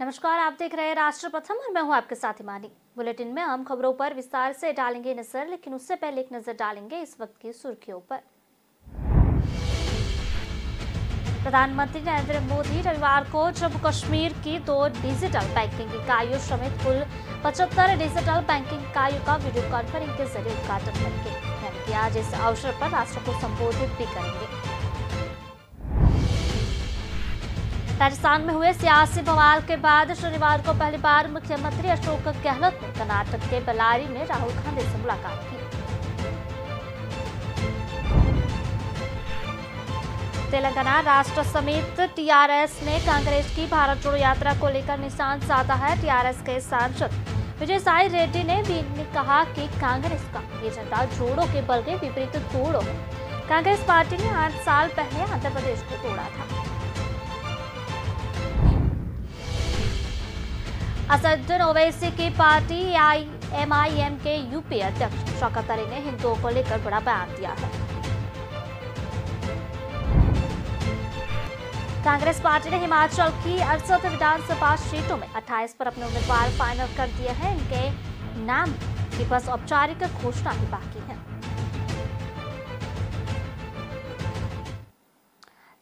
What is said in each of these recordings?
नमस्कार, आप देख रहे हैं राष्ट्र प्रथम और मैं हूं आपके साथ हिमानी। बुलेटिन में हम खबरों पर विस्तार से डालेंगे नजर, लेकिन उससे पहले एक नजर डालेंगे इस वक्त की सुर्खियों पर। प्रधानमंत्री नरेंद्र मोदी रविवार को जम्मू कश्मीर की 2 डिजिटल बैंकिंग इकाइयों समेत कुल 75 डिजिटल बैंकिंग इकाइयों का वीडियो कॉन्फ्रेंसिंग के जरिए उद्घाटन करेंगे। यानी कि आज इस अवसर पर राष्ट्र को संबोधित भी करेंगे। राजस्थान में हुए सियासी बवाल के बाद शनिवार को पहली बार मुख्यमंत्री अशोक गहलोत ने कर्नाटक के बेल्लारी में राहुल गांधी से मुलाकात की। तेलंगाना राष्ट्र समिति टीआरएस ने कांग्रेस की भारत जोड़ो यात्रा को लेकर निशान साधा है। टीआरएस के सांसद विजयसाई रेड्डी ने भी कहा कि कांग्रेस का एजेंडा जोड़ो के बल्कि विपरीत तोड़ो है। कांग्रेस पार्टी ने 8 साल पहले आंध्र प्रदेश को तोड़ा था। असदुद्दीन ओवैसी की पार्टी एमआईएम के यूपी अध्यक्ष शौकत अली ने हिंदुओं को लेकर बड़ा बयान दिया है। कांग्रेस पार्टी ने हिमाचल की 68 विधानसभा सीटों में 28 पर अपने उम्मीदवार फाइनल कर दिए हैं। इनके नाम की बस औपचारिक घोषणा ही बाकी है।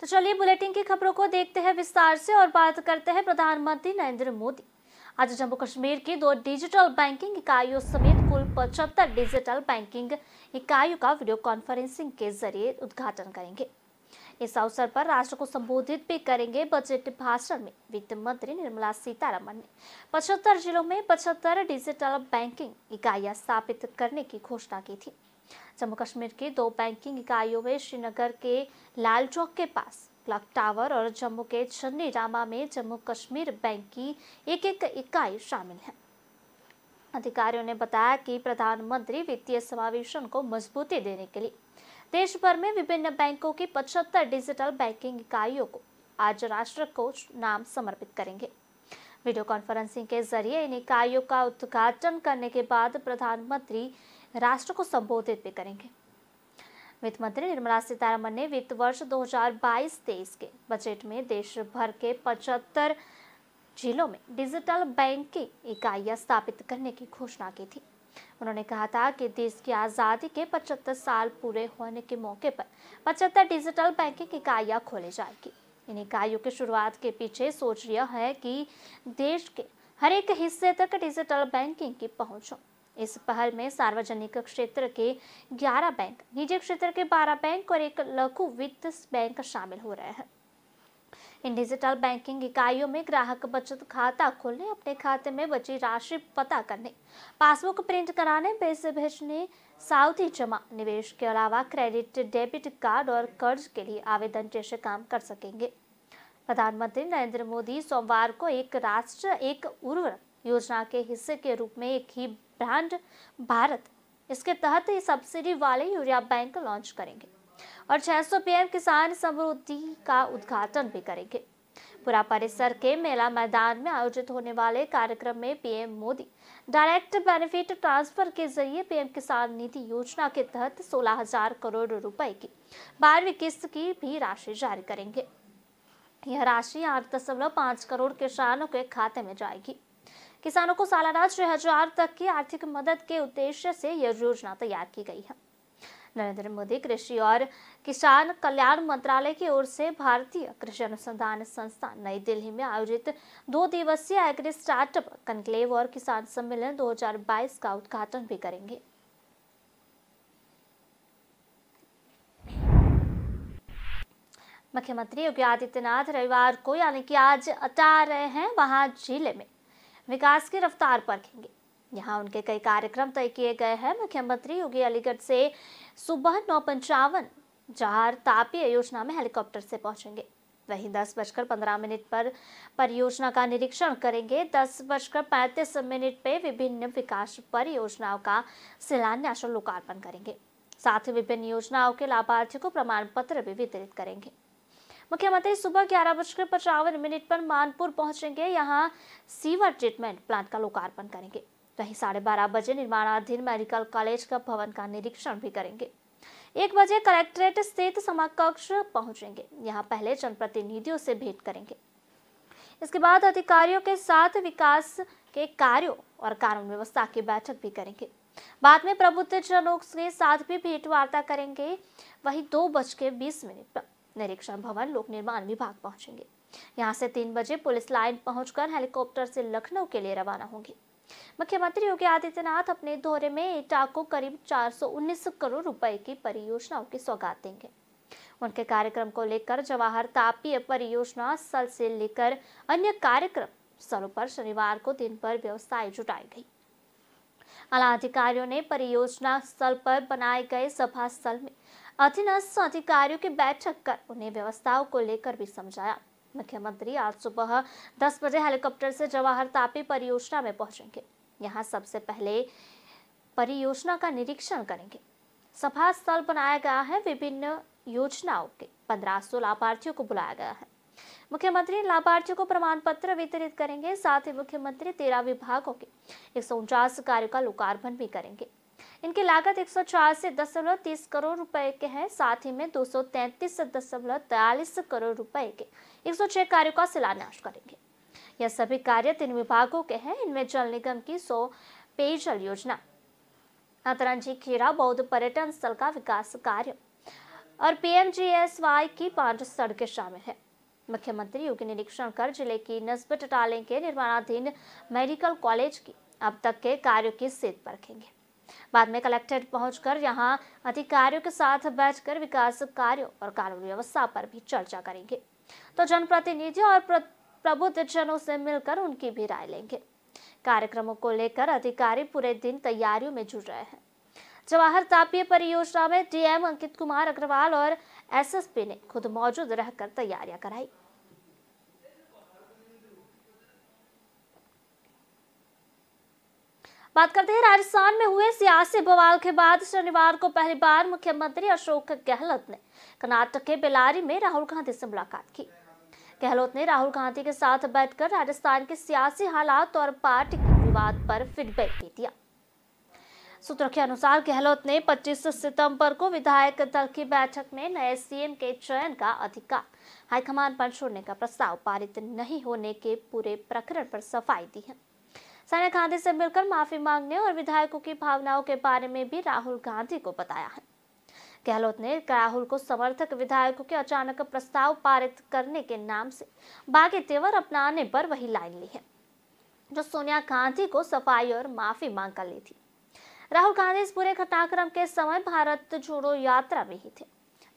तो चलिए बुलेटिन की खबरों को देखते हैं विस्तार से और बात करते हैं प्रधानमंत्री नरेंद्र मोदी आज जम्मू कश्मीर की 2 डिजिटल बैंकिंग इकाइयों समेत कुल 75 डिजिटल बैंकिंग इकाइयों का वीडियो कॉन्फ्रेंसिंग के जरिए उद्घाटन करेंगे। इस अवसर पर राष्ट्र को संबोधित भी करेंगे। बजट भाषण में वित्त मंत्री निर्मला सीतारमण ने 75 जिलों में 75 डिजिटल बैंकिंग इकाइयां स्थापित करने की घोषणा की थी। जम्मू कश्मीर की 2 बैंकिंग इकाइयों में श्रीनगर के लाल चौक के पास क्लॉक टावर और जम्मू के चन्नी रामा में जम्मू कश्मीर बैंक की एक इकाई शामिल है। अधिकारियों ने बताया कि प्रधानमंत्री वित्तीय समावेशन को मजबूती देने के लिए देश भर में विभिन्न बैंकों की 75 डिजिटल बैंकिंग इकाइयों को आज राष्ट्र को नाम समर्पित करेंगे। वीडियो कॉन्फ्रेंसिंग के जरिए इन इकाइयों का उद्घाटन करने के बाद प्रधानमंत्री राष्ट्र को संबोधित भी करेंगे। वित्त मंत्री निर्मला सीतारमण ने वित्त वर्ष 2022-23 के बजट में देश भर के 75 जिलों में डिजिटल बैंकिंग इकाइयां स्थापित करने की घोषणा की थी। उन्होंने कहा था कि देश की आज़ादी के 75 साल पूरे होने के मौके पर 75 डिजिटल बैंकिंग इकाइयां खोली जाएगी। इन इकाइयों की शुरुआत के पीछे सोच यह है कि देश के हर एक हिस्से तक डिजिटल बैंकिंग की पहुंच हो। इस पहल में सार्वजनिक क्षेत्र के 11 बैंक, निजी क्षेत्र के 12 बैंक और एक लघु वित्त बैंक शामिल हो रहे हैं। इन डिजिटल बैंकिंग इकाइयों में ग्राहक बचत खाता खोलने, अपने खाते में बची राशि पता करने, पासबुक प्रिंट कराने, पैसे भेजने, सावधि जमा, निवेश के अलावा क्रेडिट, डेबिट कार्ड और कर्ज के लिए आवेदन जैसे काम कर सकेंगे। प्रधानमंत्री नरेंद्र मोदी सोमवार को एक राष्ट्र एक उर्वरक योजना के हिस्से के रूप में एक ही ब्रांड भारत, इसके तहत सब्सिडी वाले यूरिया बैंक लॉन्च करेंगे और 600 पीएम किसान समृद्धि का उद्घाटन भी करेंगे। पूरा परिसर के मेला मैदान में आयोजित होने वाले कार्यक्रम में PM Modi direct benefit transfer के जरिए पीएम किसान निधि योजना के तहत 16,000 करोड़ रुपए की 12वीं किस्त की भी राशि जारी करेंगे। यह राशि 8.5 करोड़ किसानों के खाते में जाएगी। किसानों को सालाना 6,000 तक की आर्थिक मदद के उद्देश्य से यह योजना तैयार की गई है। नरेंद्र मोदी कृषि और किसान कल्याण मंत्रालय की ओर से भारतीय कृषि अनुसंधान संस्थान नई दिल्ली में आयोजित 2 दिवसीय एग्री स्टार्टअप कॉन्क्लेव और किसान सम्मेलन 2022 का उद्घाटन भी करेंगे। मुख्यमंत्री योगी आदित्यनाथ रविवार को यानी कि आज अटा रहे हैं वहां जिले में विकास की रफ्तार परखेंगे। यहाँ उनके कई कार्यक्रम तय किए गए हैं। मुख्यमंत्री योगी अलीगढ़ से सुबह 9:55 जहार तापी योजना में हेलीकॉप्टर से पहुंचेंगे। वहीं 10:15 पर परियोजना का निरीक्षण करेंगे। 10:35 पे विभिन्न विकास परियोजनाओं का शिलान्यास और लोकार्पण करेंगे। साथ ही विभिन्न योजनाओं के लाभार्थियों को प्रमाण पत्र भी वितरित करेंगे। मुख्यमंत्री सुबह 11:55 पर मानपुर पहुंचेंगे। यहाँ सीवर ट्रीटमेंट प्लांट का लोकार्पण करेंगे। वहीं 12:30 बजे निर्माणाधीन मेडिकल कॉलेज का भवन का निरीक्षण भी करेंगे। 1 बजे कलेक्ट्रेट स्थित समाकक्ष पहुंचेंगे। यहाँ पहले जनप्रतिनिधियों से भेंट करेंगे। इसके बाद अधिकारियों के साथ विकास के कार्यों और कानून व्यवस्था की बैठक भी करेंगे। बाद में प्रबुद्धजनों के साथ भी भेंट वार्ता करेंगे। वहीं 2:20 पर निरीक्षण भवन लोक निर्माण विभाग पहुंचेंगे। यहां से 3 बजे पुलिस लाइन पहुंचकर हेलीकॉप्टर से लखनऊ के लिए रवाना होंगे। मुख्यमंत्री योगी आदित्यनाथ अपने दौरे में एटा को करीब 419 करोड़ रुपए की परियोजनाओं की सौगात देंगे। उनके कार्यक्रम को लेकर जवाहर तापीय परियोजना स्थल से लेकर अन्य कार्यक्रम स्थलों पर शनिवार को दिन भर व्यवस्थाएं जुटाई गई। आला अधिकारियों ने परियोजना स्थल पर बनाए गए सभा स्थल में अधीनस्थ अधिकारियों की बैठक कर उन्हें व्यवस्थाओं को लेकर भी समझाया। मुख्यमंत्री आज सुबह 10 बजे हेलीकॉप्टर से जवाहर तापी परियोजना में पहुंचेंगे। यहां सबसे पहले परियोजना का निरीक्षण करेंगे। सभा स्थल बनाया गया है। विभिन्न योजनाओं के 1500 लाभार्थियों को बुलाया गया है। मुख्यमंत्री लाभार्थियों को प्रमाण पत्र वितरित करेंगे। साथ ही मुख्यमंत्री 13 विभागों के 149 कार्यों का लोकार्पण भी करेंगे। इनकी लागत 186.30 करोड़ रुपए के है। साथ ही में 233.43 करोड़ रुपए के 106 कार्यों का शिलान्यास करेंगे। यह सभी कार्य 3 विभागों के हैं। इनमें जल निगम की 100 पेयजल योजना, अतरंजी खेड़ा बौद्ध पर्यटन स्थल का विकास कार्य और PMGSY की 5 सड़कें शामिल है। मुख्यमंत्री योगी निरीक्षण कर जिले की नस्बत टाले के निर्माणाधीन मेडिकल कॉलेज की अब तक के कार्यों की स्थिति परखेंगे। बाद में कलेक्ट्रेट पहुंचकर यहां अधिकारियों के साथ बैठकर विकास कार्यों और कानून व्यवस्था पर भी चर्चा करेंगे। तो जनप्रतिनिधियों और प्रबुद्धजनों से मिलकर उनकी भी राय लेंगे। कार्यक्रमों को लेकर अधिकारी पूरे दिन तैयारियों में जुट रहे हैं। जवाहर तापीय परियोजना में DM अंकित कुमार अग्रवाल और SSP ने खुद मौजूद रहकर तैयारियां कराई। बात करते हैं राजस्थान में हुए सियासी बवाल के बाद शनिवार को पहली बार मुख्यमंत्री अशोक गहलोत ने कर्नाटक के बेल्लारी में राहुल गांधी से मुलाकात की। गहलोत ने राहुल गांधी के साथ बैठकर राजस्थान के सियासी हालात और पार्टी के विवाद पर फीडबैक भी दिया। सूत्रों के अनुसार गहलोत ने 25 सितंबर को विधायक दल की बैठक में नए CM के चयन का अधिकार हाईकमान पर छोड़ने का प्रस्ताव पारित नहीं होने के पूरे प्रकरण पर सफाई दी है। सोनिया गांधी से मिलकर माफी मांगने और विधायकों की भावनाओं के बारे में भी राहुल गांधी को बताया है। गहलोत ने राहुल को समर्थक विधायकों के अचानक प्रस्ताव पारित करने के नाम से बागी तेवर अपनाने पर वही लाइन ली है जो सोनिया गांधी को सफाई और माफी मांग कर ली थी। राहुल गांधी इस पूरे घटनाक्रम के समय भारत जोड़ो यात्रा में ही थे।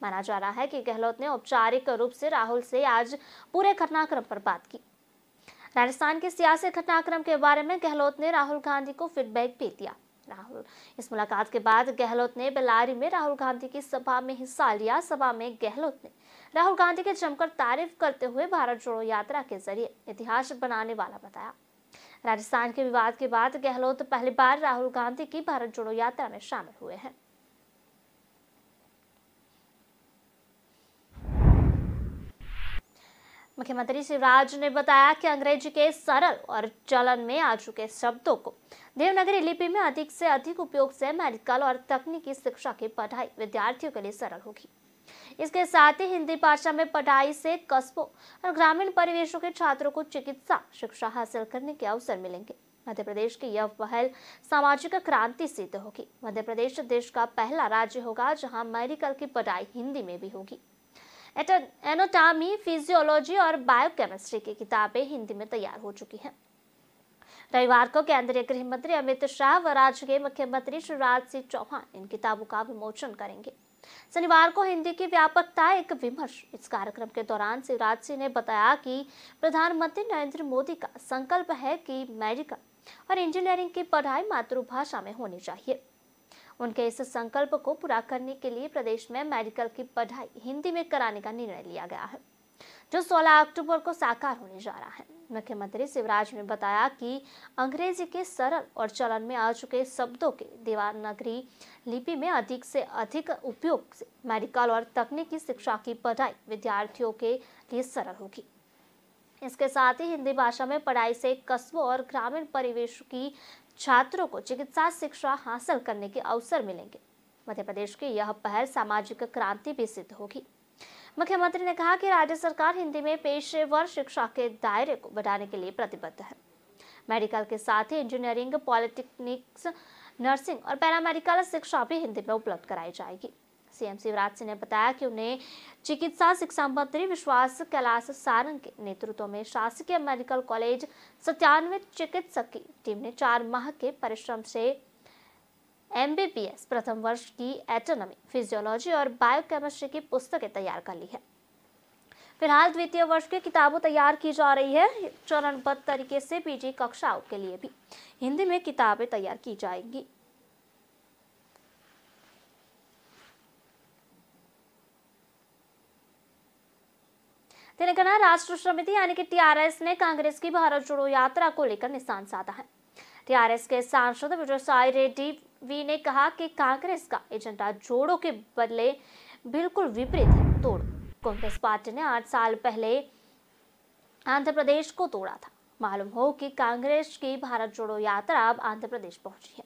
माना जा रहा है कि गहलोत ने औपचारिक रूप से राहुल से आज पूरे घटनाक्रम पर बात की। राजस्थान के सियासी घटनाक्रम के बारे में गहलोत ने राहुल गांधी को फीडबैक भी दिया। इस मुलाकात के बाद गहलोत ने बेल्लारी में राहुल गांधी की सभा में हिस्सा लिया। सभा में गहलोत ने राहुल गांधी की जमकर तारीफ करते हुए भारत जोड़ो यात्रा के जरिए इतिहास बनाने वाला बताया। राजस्थान के विवाद के बाद गहलोत पहली बार राहुल गांधी की भारत जोड़ो यात्रा में शामिल हुए हैं। मुख्यमंत्री शिवराज ने बताया कि अंग्रेजी के सरल और चलन में आ चुके शब्दों को देवनागरी लिपि में अधिक से अधिक उपयोग से मेडिकल और तकनीकी शिक्षा की पढ़ाई विद्यार्थियों के लिए सरल होगी। इसके साथ ही हिंदी भाषा में पढ़ाई से कस्बों और ग्रामीण परिवेशों के छात्रों को चिकित्सा शिक्षा हासिल करने के अवसर मिलेंगे। मध्य प्रदेश की यह पहल सामाजिक क्रांति सिद्ध होगी। मध्य प्रदेश देश का पहला राज्य होगा जहां मेडिकल की पढ़ाई हिंदी में भी होगी। एनाटॉमी, फिजियोलॉजी और बायोकेमिस्ट्री की किताबें हिंदी में तैयार हो चुकी हैं। रविवार को केंद्रीय गृह मंत्री अमित शाह व राज्य के मुख्यमंत्री शिवराज सिंह चौहान इन किताबों का विमोचन करेंगे। शनिवार को हिंदी की व्यापकता एक विमर्श। इस कार्यक्रम के दौरान शिवराज सिंह ने बताया कि प्रधानमंत्री नरेंद्र मोदी का संकल्प है कि मेडिकल और इंजीनियरिंग की पढ़ाई मातृभाषा में होनी चाहिए। उनके इस संकल्प को पूरा करने के लिए प्रदेश में मेडिकल की पढ़ाई हिंदी में कराने का निर्णय लिया गया है, जो 16 अक्टूबर को साकार होने जा रहा है। मुख्यमंत्री शिवराज ने बताया कि अंग्रेजी के सरल और चलन में आ चुके शब्दों के देवनागरी लिपि में अधिक से अधिक उपयोग से मेडिकल और तकनीकी शिक्षा की पढ़ाई विद्यार्थियों के लिए सरल होगी। इसके साथ ही हिंदी भाषा में पढ़ाई से कस्बों और ग्रामीण परिवेश की छात्रों को चिकित्सा शिक्षा हासिल करने के अवसर मिलेंगे। मध्य प्रदेश की यह पहल सामाजिक क्रांति भी सिद्ध होगी। मुख्यमंत्री ने कहा कि राज्य सरकार हिंदी में पेशेवर शिक्षा के दायरे को बढ़ाने के लिए प्रतिबद्ध है। मेडिकल के साथ ही इंजीनियरिंग, पॉलिटेक्निक्स, नर्सिंग और पैरामेडिकल शिक्षा भी हिंदी में उपलब्ध कराई जाएगी। सीएम शिवराज सिंह ने बताया कि उन्हें चिकित्सा शिक्षा मंत्री विश्वास कैलाश सारंग के नेतृत्व में शासकीय मेडिकल कॉलेज 97 चिकित्सक की टीम ने 4 माह के परिश्रम से MBBS प्रथम वर्ष की एटोनॉमी, फिजियोलॉजी और बायोकेमिस्ट्री की पुस्तकें तैयार कर ली है। फिलहाल द्वितीय वर्ष की किताबें तैयार की जा रही है। चरणबद्ध तरीके से PG कक्षाओं के लिए भी हिंदी में किताबें तैयार की जाएंगी। तेलंगाना राष्ट्र समिति यानी कि TRS ने कांग्रेस की भारत जोड़ो यात्रा को लेकर निशान साधा है। TRS के सांसद विजयसाई रेड्डी वी ने कहा कि कांग्रेस का एजेंडा जोड़ो के बदले बिल्कुल विपरीत है, तोड़। कांग्रेस पार्टी ने 8 साल पहले आंध्र प्रदेश को तोड़ा था। मालूम हो कि कांग्रेस की भारत जोड़ो यात्रा अब आंध्र प्रदेश पहुंची है।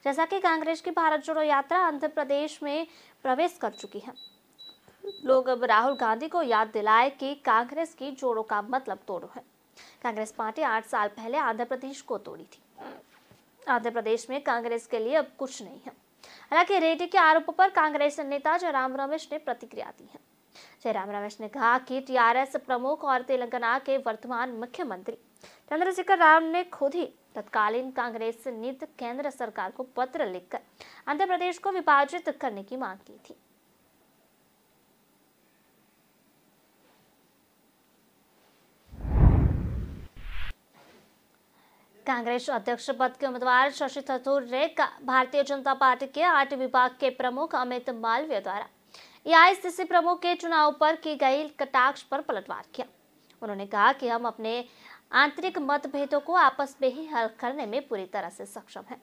जैसा कि कांग्रेस की भारत जोड़ो यात्रा आंध्र प्रदेश में प्रवेश कर चुकी है, लोग अब राहुल गांधी को याद दिलाए कि कांग्रेस की जोड़ो का मतलब तोड़ो है। कांग्रेस पार्टी 8 साल पहले आंध्र प्रदेश को तोड़ी थी। आंध्र प्रदेश में कांग्रेस के लिए अब कुछ नहीं है। हालांकि रेड्डी के आरोपों पर कांग्रेस नेता जयराम रमेश ने प्रतिक्रिया दी है। जयराम रमेश ने कहा कि TRS प्रमुख और तेलंगाना के वर्तमान मुख्यमंत्री चंद्रशेखर राव ने खुद ही तत्कालीन कांग्रेस नीति केंद्र सरकार को पत्र लिखकर आंध्र प्रदेश को विभाजित करने की मांग की थी। कांग्रेस अध्यक्ष पद के उम्मीदवार शशि थरूर ने भारतीय जनता पार्टी के 8 विभाग के प्रमुख अमित मालवीय द्वारा AICC प्रमुख के चुनाव पर की गई कटाक्ष पर पलटवार किया। उन्होंने कहा कि हम अपने आंतरिक मतभेदों को आपस में ही हल करने में पूरी तरह से सक्षम हैं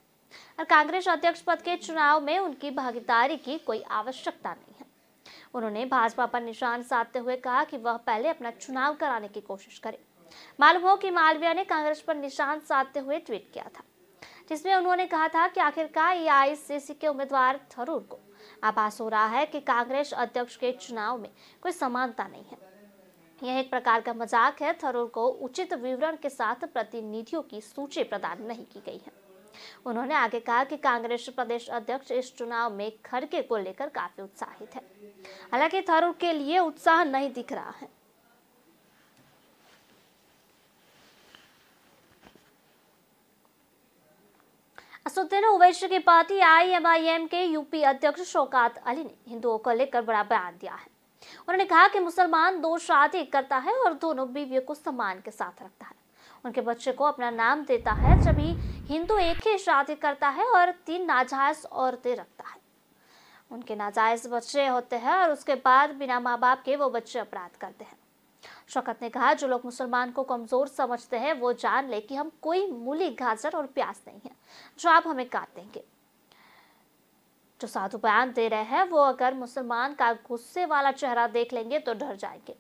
और कांग्रेस अध्यक्ष पद के चुनाव में उनकी भागीदारी की कोई आवश्यकता नहीं है। उन्होंने भाजपा पर निशान साधते हुए कहा कि वह पहले अपना चुनाव कराने की कोशिश करे। मालूम हो कि मालवीय ने कांग्रेस पर निशान साधते हुए ट्वीट किया था, जिसमें उन्होंने कहा था कि आखिरकार AICC के उम्मीदवार थरूर को आभास हो रहा है कि कांग्रेस अध्यक्ष के चुनाव में कोई समानता नहीं है। यह एक प्रकार का मजाक है। थरूर को उचित विवरण के साथ प्रतिनिधियों की सूची प्रदान नहीं की गई है। उन्होंने आगे कहा कि कांग्रेस प्रदेश अध्यक्ष इस चुनाव में खड़गे को लेकर काफी उत्साहित है। हालांकि थरूर के लिए उत्साह नहीं दिख रहा है। असदुद्दीन ओवैसी की पार्टी IMIM के UP अध्यक्ष शौकत अली ने हिंदुओं को लेकर बड़ा बयान दिया है। उन्होंने कहा कि मुसलमान 2 शादी करता है और दोनों बीवियों को सम्मान के साथ रखता है, उनके बच्चे को अपना नाम देता है, जबकि हिंदू एक ही शादी करता है और 3 नाजायज औरतें रखता है। उनके नाजायज बच्चे होते हैं और उसके बाद बिना माँ बाप के वो बच्चे अपराध करते हैं। शौकत ने कहा, जो लोग मुसलमान को कमजोर समझते हैं वो जान ले कि हम कोई मूली, गाजर और प्याज नहीं है जो आप हमें काट देंगे। जो साधु बयान दे रहे हैं वो अगर मुसलमान का गुस्से वाला चेहरा देख लेंगे तो डर जाएंगे।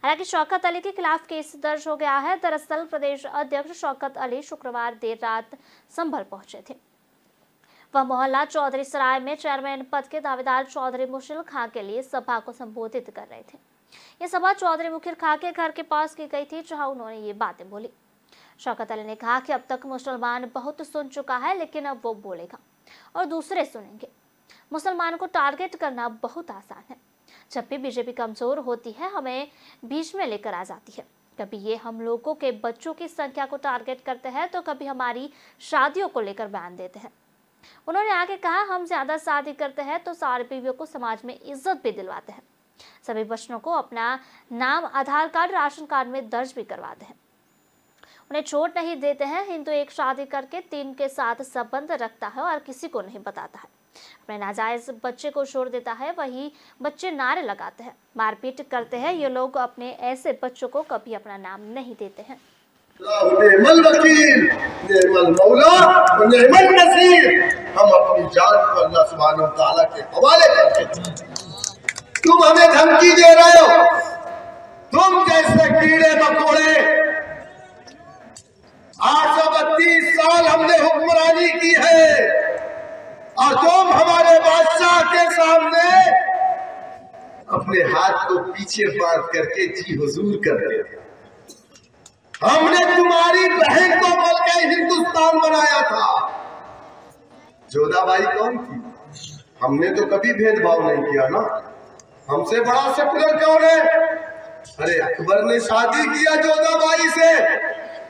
हालांकि शौकत अली के खिलाफ केस दर्ज हो गया है। दरअसल प्रदेश अध्यक्ष शौकत अली शुक्रवार देर रात संभल पहुंचे थे। वह मोहल्ला चौधरी सराय में चेयरमैन पद के दावेदार चौधरी मुशील खां के लिए सभा को संबोधित कर रहे थे। यह सभा चौधरी मुखिर खां के घर के पास की गई थी, जहां उन्होंने ये बातें बोली। शौकत अली ने कहा कि अब तक मुसलमान बहुत सुन चुका है, लेकिन अब वो बोलेगा और दूसरे सुनेंगे। मुसलमानों को टारगेट करना बहुत आसान है। जब भी बीजेपी कमजोर होती है, हमें बीच में लेकर आ जाती है। कभी ये हम लोगों के बच्चों की संख्या को टारगेट करते हैं, तो कभी हमारी शादियों को लेकर बयान देते हैं। उन्होंने आगे कहा, हम ज्यादा शादी करते हैं तो सारी बीवियों को समाज में इज्जत भी दिलवाते हैं। सभी बच्चों को अपना नाम आधार कार्ड, राशन कार्ड में दर्ज भी करवाते हैं। उन्हें छोड़ नहीं देते हैं। हिंदू एक शादी करके 3 के साथ संबंध रखता है और किसी को नहीं बताता है। अपने नाजायज बच्चे को छोड़ देता है, वही बच्चे नारे लगाते हैं, मारपीट करते हैं। ये लोग अपने ऐसे बच्चों को कभी अपना नाम नहीं देते हैं। हम अपनी जान को अल्लाह सुब्हानहू तआला के हवाले करते हैं। तुम हमें धमकी दे रहे हो, तुम जैसे कीड़े मकोड़े। 832 साल हमने हुक्मरानी की है और तुम हमारे बादशाह के सामने अपने हाथ को पीछे बांध करके जी हुजूर करते थे। हमने तुम्हारी बहन को मलका हिंदुस्तान बनाया था। जोधाबाई कौन थी? हमने तो कभी भेदभाव नहीं किया ना। हमसे बड़ा सेकुलर कौन है? अरे अकबर ने शादी किया जोधाबाई से,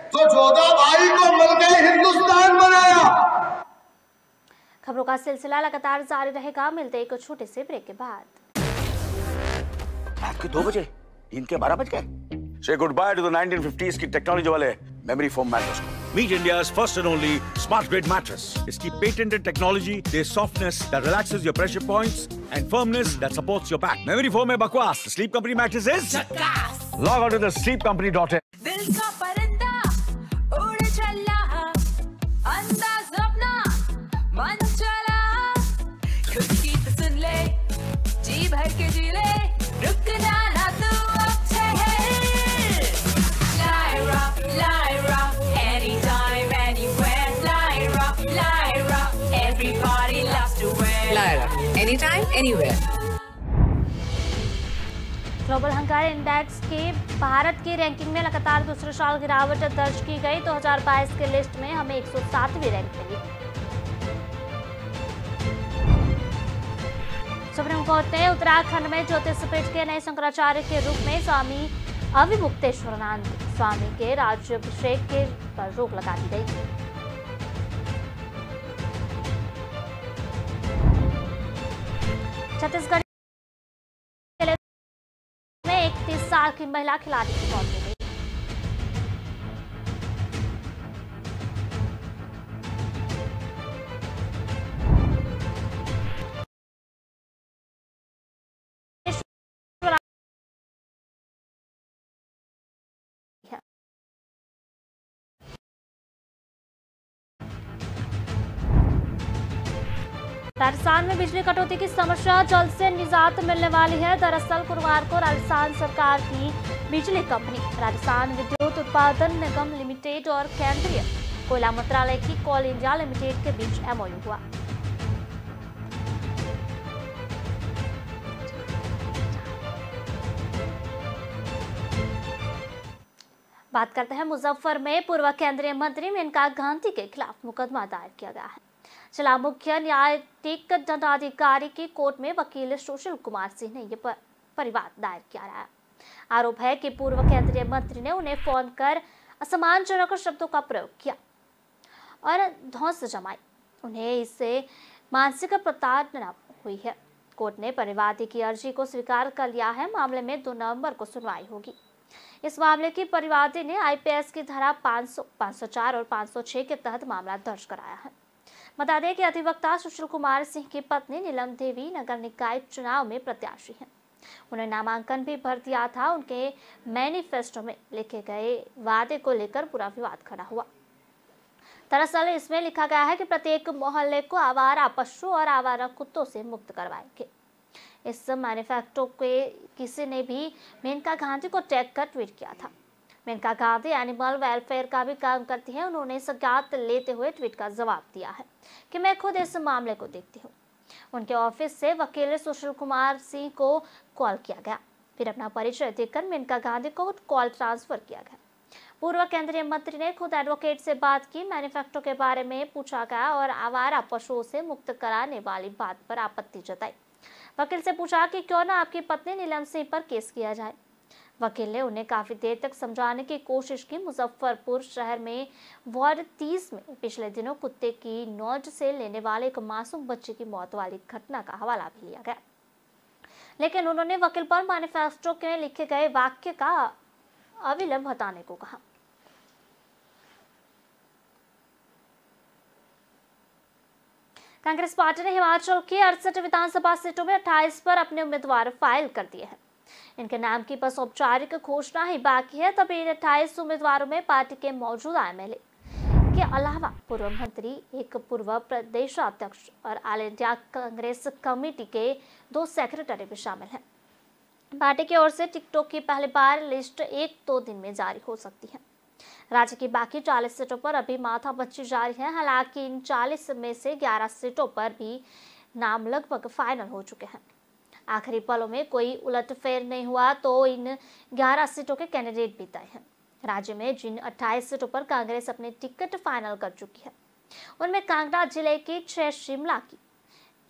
तो जोधाबाई को मलका हिंदुस्तान बनाया। खबरों का सिलसिला लगातार जारी रहेगा। मिलते एक छोटे से ब्रेक के बाद। रात के 2 बजे, दिन के 12 बज गए। Say goodbye to the 1950s की टेक्नोलॉजी वाले memory foam mattress को। Meet India's first and only smart grid mattress. इसकी patented technology, there's softness that relaxes your pressure points and firmness that supports your back. Memory foam है बकवास। The Sleep Company mattress is log on to the sleepcompany.in. दिल का परिंदा उड़ चला, अंदाज अपना मन चला, खुद की तो सुन ले, जी भर के जी ले, रुकना ना तू अब ठहर। Lyra, anytime, anywhere. Lyra, everybody loves to wear. Lyra, anytime, anywhere. Global हंगाई इंडेक्स के भारत की रैंकिंग में लगातार दूसरे साल गिरावट दर्ज की गई। 2022 के लिस्ट में हमें 107वीं रैंक मिली। सुप्रीम कोर्ट ने उत्तराखंड में ज्योतिष पीठ के नए शंकराचार्य के रूप में स्वामी अविमुक्तेश्वरानंद स्वामी के राज्याभिषेक के पर रोक लगा दी गई। छत्तीसगढ़ में एक 30 साल की महिला खिलाड़ी की मौत हो गई। राजस्थान में बिजली कटौती की समस्या जल्द से निजात मिलने वाली है। दरअसल गुरुवार को राजस्थान सरकार की बिजली कंपनी राजस्थान विद्युत उत्पादन निगम लिमिटेड और केंद्रीय कोयला मंत्रालय की कोल इंडिया लिमिटेड के बीच एमओयू हुआ। बात करते हैं मुजफ्फर में पूर्व केंद्रीय मंत्री मेनका गांधी के खिलाफ मुकदमा दायर किया गया है। जिला मुख्य न्यायिक दंडाधिकारी की कोर्ट में वकील सुशील कुमार सिंह ने यह परिवाद दायर किया है। आरोप है कि पूर्व केंद्रीय मंत्री ने उन्हें फोन कर असम्मानजनक शब्दों का प्रयोग किया और धौंस जमाई। उन्हें इससे मानसिक प्रताड़ना हुई है। कोर्ट ने परिवादी की अर्जी को स्वीकार कर लिया है। मामले में 2 नवंबर को सुनवाई होगी। इस मामले की परिवादी ने आईपीएस की धारा 500, 504 और 506 के तहत मामला दर्ज कराया है। बता दें कि अधिवक्ता सुशील कुमार सिंह की पत्नी नीलम देवी नगर निकाय चुनाव में प्रत्याशी हैं। उन्हें नामांकन भी भर दिया था। उनके मैनिफेस्टो में लिखे गए वादे को लेकर पूरा विवाद खड़ा हुआ। दरअसल इसमें लिखा गया है कि प्रत्येक मोहल्ले को आवारा पशु और आवारा कुत्तों से मुक्त करवाएंगे। इस मैनिफेस्टो के किसी ने भी मेनका गांधी को टैग कर ट्वीट किया था। मेनका गांधी एनिमल वेलफेयर का भी काम करती है। उन्होंने सगात लेते हुए ट्वीट का जवाब दिया है कि मैं खुद इस मामले को देखती हूँ। उनके ऑफिस से वकील सुशील कुमार सिंह को कॉल किया गया, फिर अपना परिचय देकर मेनका गांधी को कॉल ट्रांसफर किया गया। पूर्व केंद्रीय मंत्री ने खुद एडवोकेट से बात की। मैनिफेस्टो के बारे में पूछा गया और आवारा पशुओं से मुक्त कराने वाली बात पर आपत्ति जताई। वकील से पूछा कि क्यों ना आपकी पत्नी नीलम सिंह पर केस किया जाए। वकील ने उन्हें काफी देर तक समझाने की कोशिश की। मुजफ्फरपुर शहर में वार्ड 30 में पिछले दिनों कुत्ते की नोज से लेने वाले एक मासूम बच्चे की मौत वाली घटना का हवाला भी लिया गया, लेकिन उन्होंने वकील पर मैनिफेस्टो में लिखे गए वाक्य का अविलंब हटाने को कहा। कांग्रेस पार्टी ने हिमाचल की 68 विधानसभा सीटों में 28 पर अपने उम्मीदवार फाइल कर दिए हैं। इनके नाम की बस औपचारिक घोषणा ही बाकी है। तभी इन 28 उम्मीदवारों में पार्टी के मौजूदा एमएलए के अलावा पूर्व मंत्री, एक पूर्व प्रदेशाध्यक्ष और ऑल इंडिया कांग्रेस कमेटी के 2 सेक्रेटरी भी शामिल हैं। पार्टी की ओर से टिकटॉक की पहली बार लिस्ट 1-2 दिन में जारी हो सकती है। राज्य की बाकी 40 सीटों पर अभी माथापच्ची जारी है। हालांकि इन 40 में से 11 सीटों पर भी नाम लगभग फाइनल हो चुके हैं। आखिरी पलों में कोई उलटफेर नहीं हुआ तो इन 11 सीटों के कैंडिडेट भी तय हैं। राज्य में जिन 28 सीटों पर कांग्रेस अपने टिकट फाइनल कर चुकी है, उनमें कांगड़ा जिले की 6, शिमला की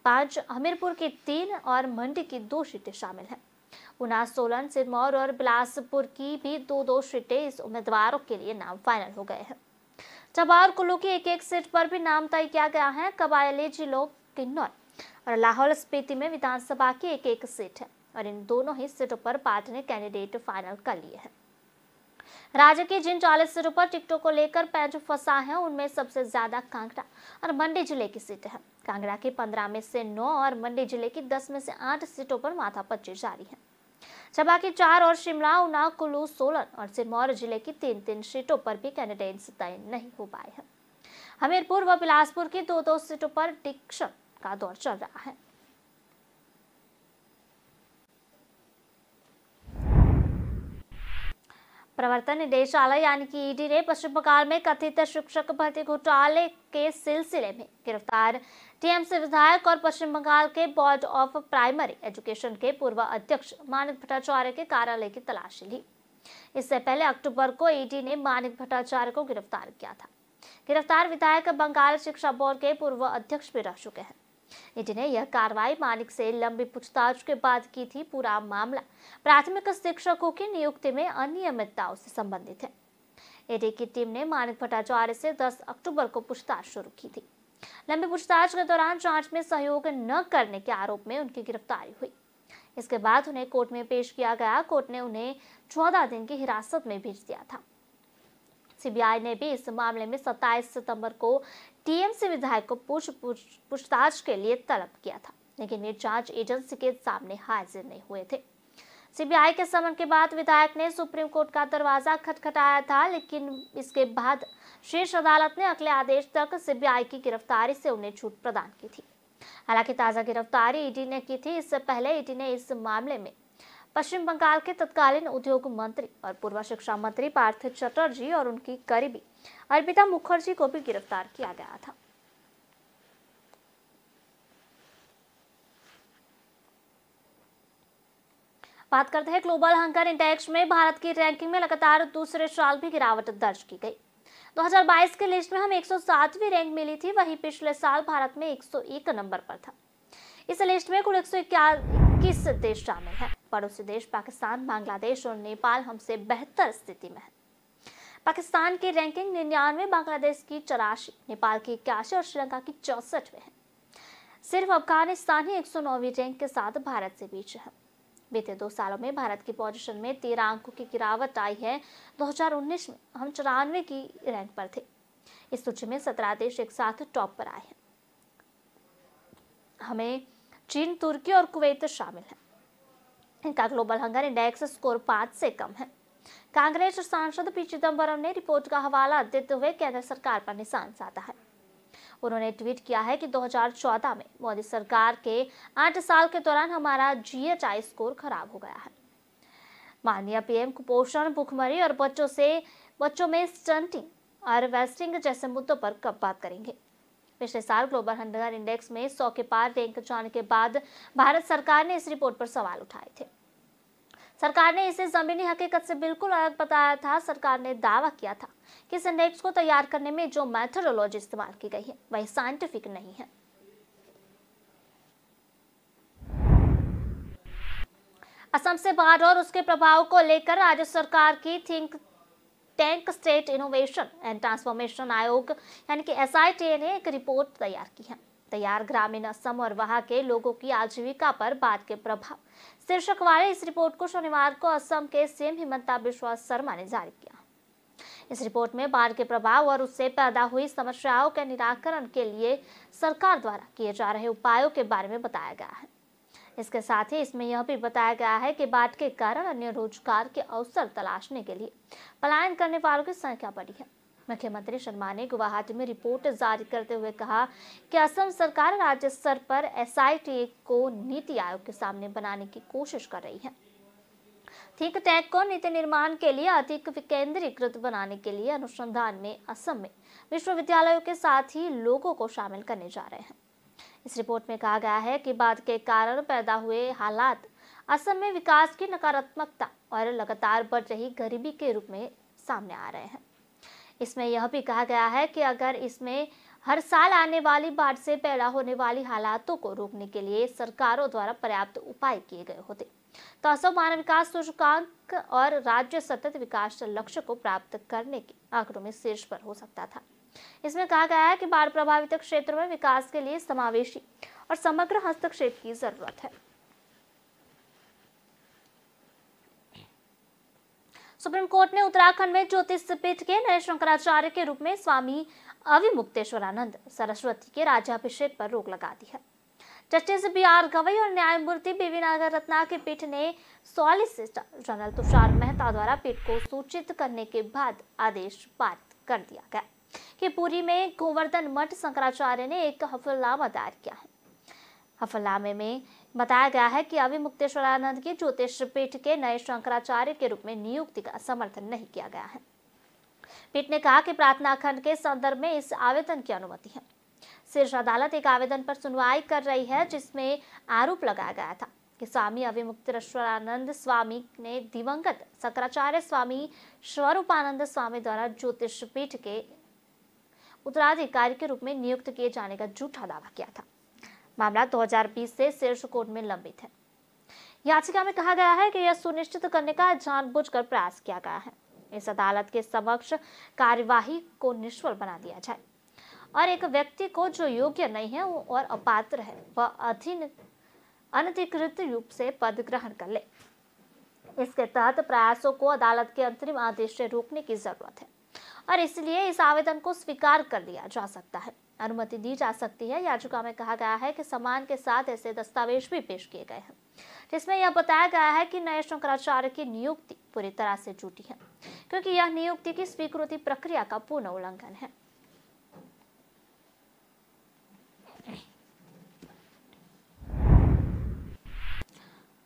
5, हमीरपुर की 3 और मंडी की 2 सीटें शामिल हैं। उना, सोलन, सिरमौर और बिलासपुर की भी 2-2 सीटें इस उम्मीदवारों के लिए नाम फाइनल हो गए हैं। चंबा और कुल्लू की 1-1 सीट पर भी नाम तय किया गया है। कबायली जिलों किन्नौर और लाहौल स्पीति में विधानसभा की 1-1 सीट है और इन दोनों ही सीटों पर पार्टी ने कैंडिडेट फाइनल कर लिए हैं। राज्य की जिन 40 सीटों पर टिकटों को लेकर पैंच फंसा है, उनमें सबसे ज्यादा कांगड़ा और मंडी जिले की सीटें हैं। कांगड़ा की 15 में से 9 और मंडी जिले की 10 में से 8 सीटों पर माथापच्ची जारी है। चंबा की 4 और शिमला, उना, कुल्लू, सोलन और सिरमौर जिले की 3-3 सीटों पर भी कैंडिडेट्स तय नहीं हो पाए हैं। हमीरपुर व बिलासपुर की 2-2 सीटों पर डिक्शन का दौर चल रहा है। प्रवर्तन निदेशालय यानी कि ईडी ने पश्चिम बंगाल में कथित शिक्षक भर्ती घोटाले के सिलसिले में गिरफ्तार टीएमसी विधायक और पश्चिम बंगाल के बोर्ड ऑफ प्राइमरी एजुकेशन के पूर्व अध्यक्ष मानिक भट्टाचार्य के कार्यालय की तलाशी ली। इससे पहले अक्टूबर को ईडी ने मानिक भट्टाचार्य को गिरफ्तार किया था। गिरफ्तार विधायक बंगाल शिक्षा बोर्ड के पूर्व अध्यक्ष भी रह चुके हैं। ईडी ने यह कार्रवाई मानिक से लंबी पूछताछ के बाद की थी। पूरा मामला प्राथमिक शिक्षकों की नियुक्ति में अनियमितताओं से संबंधित है। ईडी की टीम ने मानिक भट्टाचार्य से 10 अक्टूबर को पूछताछ शुरू की थी। लंबी पूछताछ के दौरान जांच में सहयोग न करने के आरोप में उनकी गिरफ्तारी हुई। इसके बाद उन्हें कोर्ट में पेश किया गया। कोर्ट ने उन्हें 14 दिन की हिरासत में भेज दिया था। सीबीआई ने भी इस मामले में 27 सितंबर को टीएमसी विधायक को पूछताछ के लिए तलब किया था, लेकिन वे जांच एजेंसी के सामने हाजिर नहीं हुए थे। सीबीआई के समन के बाद विधायक ने सुप्रीम कोर्ट का दरवाजा खटखटाया था, लेकिन इसके बाद शीर्ष अदालत ने अगले आदेश तक सीबीआई की गिरफ्तारी से उन्हें छूट प्रदान की थी। हालांकि ताजा गिरफ्तारी ईडी ने की थी। इससे पहले ईडी ने इस मामले में पश्चिम बंगाल के तत्कालीन उद्योग मंत्री और पूर्व शिक्षा मंत्री पार्थ चटर्जी और उनकी करीबी अर्पिता मुखर्जी को भी गिरफ्तार किया गया था। बात करते हैं ग्लोबल हंगर इंडेक्स में भारत की रैंकिंग में लगातार दूसरे साल भी गिरावट दर्ज की गई। 2022 के लिस्ट में हम 107वीं रैंक मिली थी, वहीं पिछले साल भारत में 101 नंबर पर था। इस लिस्ट में कुल 121 देश शामिल हैं। पड़ोसी देश पाकिस्तान, बांग्लादेश और नेपाल हमसे बेहतर स्थिति में है। पाकिस्तान की रैंकिंग 99, बांग्लादेश की 84, नेपाल की 81 और श्रीलंका की 64 में है। सिर्फ अफगानिस्तान ही 109वीं रैंक के साथ भारत से बीच है। बीते 2 सालों में भारत की पोजीशन में 13 अंकों की गिरावट आई है। 2019 में हम 94 की रैंक पर थे। इस सूची में 17 देश एक साथ टॉप पर आए हैं। हमें चीन, तुर्की और कुवैत शामिल है। इनका ग्लोबल हंगर इंडेक्स स्कोर 5 से कम है। कांग्रेस सांसद पी चिदम्बरम ने रिपोर्ट का हवाला देते हुए केंद्र सरकार पर निशान साधा है। उन्होंने ट्वीट किया है कि 2014 में मोदी सरकार के 8 साल के दौरान हमारा GHI स्कोर खराब हो गया है। माननीय पीएम कुपोषण, भूखमरी और बच्चों में स्टंटिंग और वेस्टिंग जैसे मुद्दों पर कब बात करेंगे। पिछले साल ग्लोबल हंगर इंडेक्स में 100 के पार रैंक जाने के बाद भारत सरकार ने इस रिपोर्ट पर सवाल उठाए थे। सरकार ने इसे जमीनी हकीकत से बिल्कुल अलग बताया था। सरकार ने दावा किया था कि इस इंडेक्स को तैयार करने में जो मेथोडोलॉजी इस्तेमाल की गई है वह साइंटिफिक नहीं है। असम से बाढ़ और उसके प्रभाव को लेकर राज्य सरकार की think tank state innovation and transformation आयोग यानी कि SITA ने एक रिपोर्ट तैयार की है। तैयार ग्रामीण असम और वहां के लोगों की आजीविका पर बाढ़ के प्रभाव शीर्षक वाले इस रिपोर्ट को शनिवार को असम के सीएम हिमंता बिस्वा शर्मा ने जारी किया। इस रिपोर्ट में बाढ़ के प्रभाव और उससे पैदा हुई समस्याओं के निराकरण के लिए सरकार द्वारा किए जा रहे उपायों के बारे में बताया गया है। इसके साथ ही इसमें यह भी बताया गया है कि बाढ़ के कारण अन्य रोजगार के अवसर तलाशने के लिए पलायन करने वालों की संख्या बढ़ी है। मुख्यमंत्री शर्मा ने गुवाहाटी में रिपोर्ट जारी करते हुए कहा कि असम सरकार राज्य स्तर पर SITA को नीति आयोग के सामने बनाने की कोशिश कर रही है। थिंक टैंक को नीति निर्माण के लिए अधिक विकेंद्रीकृत बनाने के लिए अनुसंधान में असम में विश्वविद्यालयों के साथ ही लोगों को शामिल करने जा रहे हैं। इस रिपोर्ट में कहा गया है कि बाढ़ के कारण पैदा हुए हालात असम में विकास की नकारात्मकता और लगातार बढ़ रही गरीबी के रूप में सामने आ रहे हैं। इसमें यह भी कहा गया है कि अगर इसमें हर साल आने वाली बाढ़ से पैदा होने वाली हालातों को रोकने के लिए सरकारों द्वारा पर्याप्त उपाय किए गए होते तो असम मानव विकास सूचकांक और राज्य सतत विकास लक्ष्य को प्राप्त करने के आंकड़ों में शीर्ष पर हो सकता था। इसमें कहा गया है कि बाढ़ प्रभावित क्षेत्रों में विकास के लिए समावेशी और समग्र हस्तक्षेप की जरूरत है। सुप्रीम कोर्ट ने उत्तराखंड में ज्योतिष पीठ के नए शंकराचार्य के रूप में स्वामी अविमुक्तेश्वरानंद सरस्वती के राज्याभिषेक पर रोक लगा दी है। जस्टिस BR गवई और न्यायमूर्ति BV नागरत्ना की पीठ ने सॉलिसिटर जनरल तुषार मेहता द्वारा पीठ को सूचित करने के बाद आदेश पारित कर दिया गया कि पुरी में गोवर्धन मठ शंकराचार्य ने एक हलफनामा दायर किया है। हलफनामे में बताया गया है कि अविमुक्तेश्वरानंद की ज्योतिष पीठ के नए शंकराचार्य के रूप में नियुक्ति का समर्थन नहीं किया गया है। पीठ ने कहा कि प्रार्थना खंड के संदर्भ में इस आवेदन की अनुमति है। शीर्ष अदालत एक आवेदन पर सुनवाई कर रही है जिसमें आरोप लगाया गया था कि स्वामी अविमुक्तेश्वरानंद स्वामी ने दिवंगत शंकराचार्य स्वामी स्वरूपानंद स्वामी द्वारा ज्योतिष पीठ के उत्तराधिकारी के रूप में नियुक्त किए जाने का झूठा दावा किया था। मामला 2020 से शीर्ष कोर्ट में लंबित है। याचिका में कहा गया है कि यह सुनिश्चित करने का जानबूझकर प्रयास किया गया है इस अदालत के समक्ष कार्यवाही को निष्फल बना दिया जाए और एक व्यक्ति को जो योग्य नहीं है और अपात्र है वह अनधिकृत रूप से पद ग्रहण कर ले। इसके तहत प्रयासों को अदालत के अंतरिम आदेश से रोकने की जरूरत है और इसलिए इस आवेदन को स्वीकार कर लिया जा सकता है, अनुमति दी जा सकती है। याचिका में कहा गया है कि सम्मान के साथ ऐसे दस्तावेज भी पेश किए गए हैं जिसमें यह बताया गया है कि नए शंकराचार्य की नियुक्ति पूरी तरह से झूठी है क्योंकि यह नियुक्ति की स्वीकृति प्रक्रिया का पूर्ण उल्लंघन है।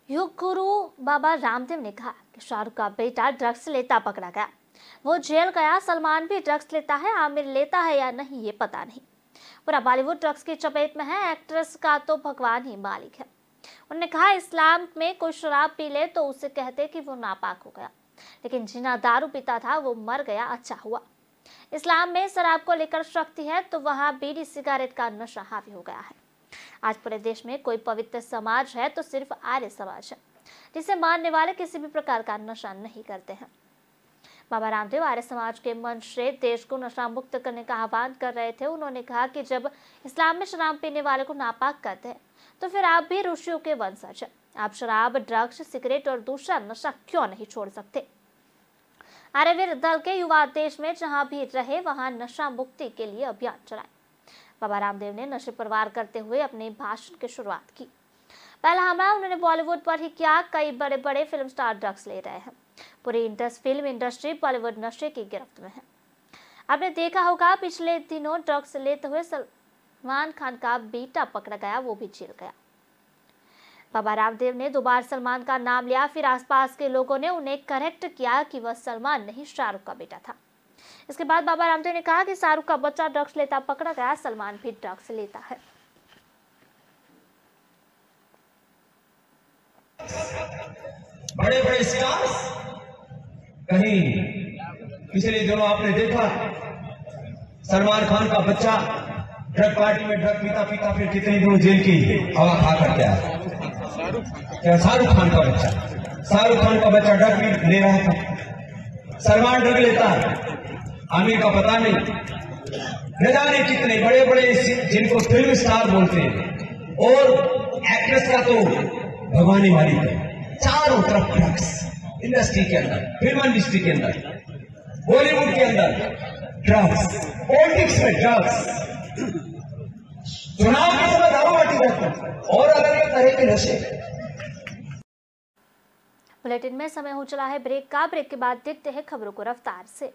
योग गुरु बाबा रामदेव ने कहा कि शाहरुख का बेटा ड्रग्स लेता पकड़ा गया, वो जेल गया। सलमान भी ड्रग्स लेता है, आमिर लेता है या नहीं ये पता नहीं। पूरा बॉलीवुड ड्रग्स की चपेट में है। एक्ट्रेस का तो भगवान ही मालिक है। उन्होंने कहा इस्लाम में कोई शराब पी ले तो उसे कहते कि वो नापाक हो गया, लेकिन जिना दारू पीता था वो मर गया, अच्छा हुआ। इस्लाम में शराब को लेकर शक्ति है तो वहाँ बीड़ी सिगरेट का नशा हावी हो गया है। आज पूरे देश में कोई पवित्र समाज है तो सिर्फ आर्य समाज है जिसे मानने वाले किसी भी प्रकार का नशा नहीं करते हैं। बाबा रामदेव आर्य समाज के मंच से देश को नशा मुक्त करने का आह्वान कर रहे थे। उन्होंने कहा कि जब इस्लाम में शराब पीने वाले को नापाक कहते हैं तो फिर आप भी ऋषियों के वंशज हैं। आप शराब, ड्रग्स, सिगरेट और दूसरा नशा क्यों नहीं छोड़ सकते? आर्यवीर दल के युवा देश में जहां भी रहे वहां नशा मुक्ति के लिए अभियान चलाए। बाबा रामदेव ने नशे पर वार करते हुए अपने भाषण की शुरुआत की। पहला हमला उन्होंने बॉलीवुड पर ही किया। कई बड़े बड़े फिल्म स्टार ड्रग्स ले रहे हैं। पूरी फिल्म इंडस्ट्री बॉलीवुड नशे की गिरफ्त में है। आपने देखा होगा पिछले दिनों ड्रग्स लेते हुए सलमान खान का बेटा पकड़ा गया, वो भी जेल गया। बाबा रामदेव ने दोबारा सलमान का नाम लिया, फिर आसपास के लोगों ने उन्हें करेक्ट किया कि वह सलमान नहीं शाहरुख का बेटा था। इसके बाद बाबा रामदेव ने कहा कि शाहरुख का बच्चा ड्रग्स लेता पकड़ा गया, सलमान भी ड्रग्स लेता है। बड़े बड़े स्टार्स, कहीं पिछले दिनों आपने देखा सलमान खान का बच्चा ड्रग पार्टी में ड्रग पीता पीता फिर कितने दिनों जेल की हवा खा कर क्या शाहरुख खान का बच्चा ड्रग ले रहा था। सलमान ड्रग लेता है, आमिर का पता नहीं, न जाने कितने बड़े बड़े जिनको फिल्म स्टार बोलते हैं और एक्ट्रेस का तो भगवानी मालिक है। चारों तरफ ड्रग्स इंडस्ट्री के अंदर, फिल्म इंडस्ट्री के अंदर, बॉलीवुड के अंदर ड्रग्स, पॉलिटिक्स में ड्रग्स, चुनाव के समय दारू बाटी रखते और अलग अलग तरह के नशे। बुलेटिन में समय हो चला है ब्रेक का। ब्रेक के बाद देखते हैं खबरों को रफ्तार से।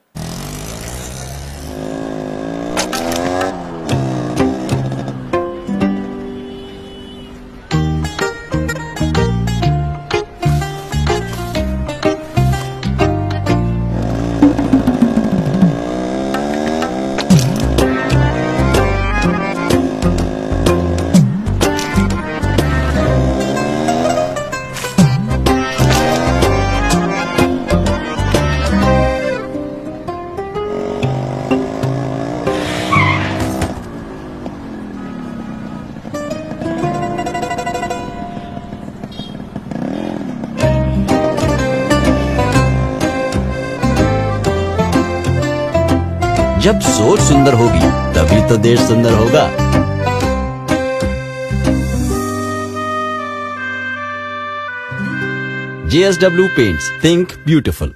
जब सोच सुंदर होगी तभी तो देश सुंदर होगा। JSW Paints, think beautiful।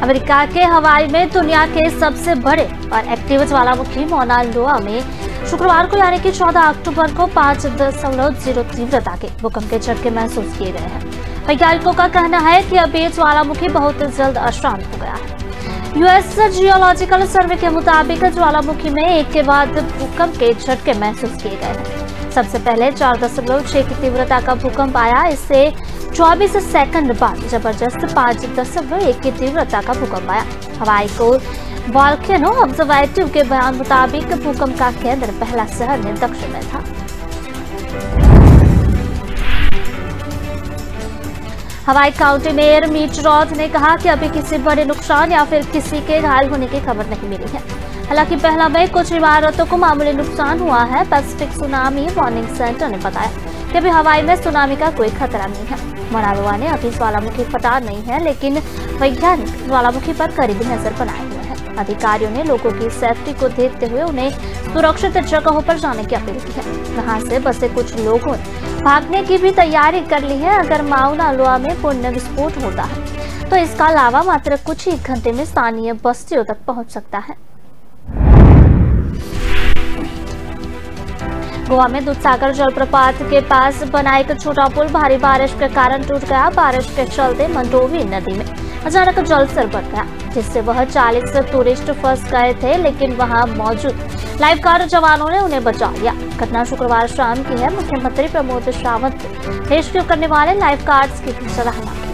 America के हवाई में दुनिया के सबसे बड़े और एक्टिव ज्वालामुखी मौना लोआ में शुक्रवार को यानी कि 14 अक्टूबर को 5.0 तीव्रता के भूकंप के झटके महसूस किए गए हैं। वैज्ञानिकों का कहना है कि अब ये ज्वालामुखी बहुत जल्द अशांत हो गया है। यूएस जियोलॉजिकल सर्वे के मुताबिक ज्वालामुखी में एक के बाद भूकंप के झटके महसूस किए गए हैं। सबसे पहले 4.6 की तीव्रता का भूकंप आया। इससे 24 सेकंड बाद जबरदस्त 5.1 की तीव्रता का भूकंप आया। हवाई को वॉल्केनो ऑब्जर्वेटिव के बयान मुताबिक भूकंप का केंद्र पहला शहर में दक्षिण में था। हवाई काउंटी मेयर मीट रॉथ ने कहा कि अभी किसी बड़े नुकसान या फिर किसी के घायल होने की खबर नहीं मिली है। हालांकि पहला मई कुछ इमारतों को मामूली नुकसान हुआ है। पैसिफिक सुनामी वार्निंग सेंटर ने बताया कि अभी हवाई में सुनामी का कोई खतरा नहीं है। मौना लोआ ने अभी ज्वालामुखी फटा नहीं है, लेकिन वैज्ञानिक ज्वालामुखी पर करीबी नजर बनाए हुए हैं। अधिकारियों ने लोगों की सेफ्टी को देखते हुए उन्हें सुरक्षित जगहों पर जाने की अपील की है। वहां से बसे कुछ लोगों ने भागने की भी तैयारी कर ली है। अगर मौना लोआ में पुण्य विस्फोट होता है तो इसका लावा मात्र कुछ ही घंटे में स्थानीय बस्तियों तक पहुंच सकता है। गोवा में दूधसागर जलप्रपात के पास बना एक छोटा पुल भारी बारिश के कारण टूट गया। बारिश के चलते मंडोवी नदी में अचानक जलस्तर बढ़ गया, जिससे वह 40 टूरिस्ट फंस गए थे, लेकिन वहां मौजूद लाइफ गार्ड जवानों ने उन्हें बचा लिया। घटना शुक्रवार शाम की है। मुख्यमंत्री प्रमोद सावंत ने रेस्क्यू करने वाले लाइफ गार्ड्स की भी सराहना की।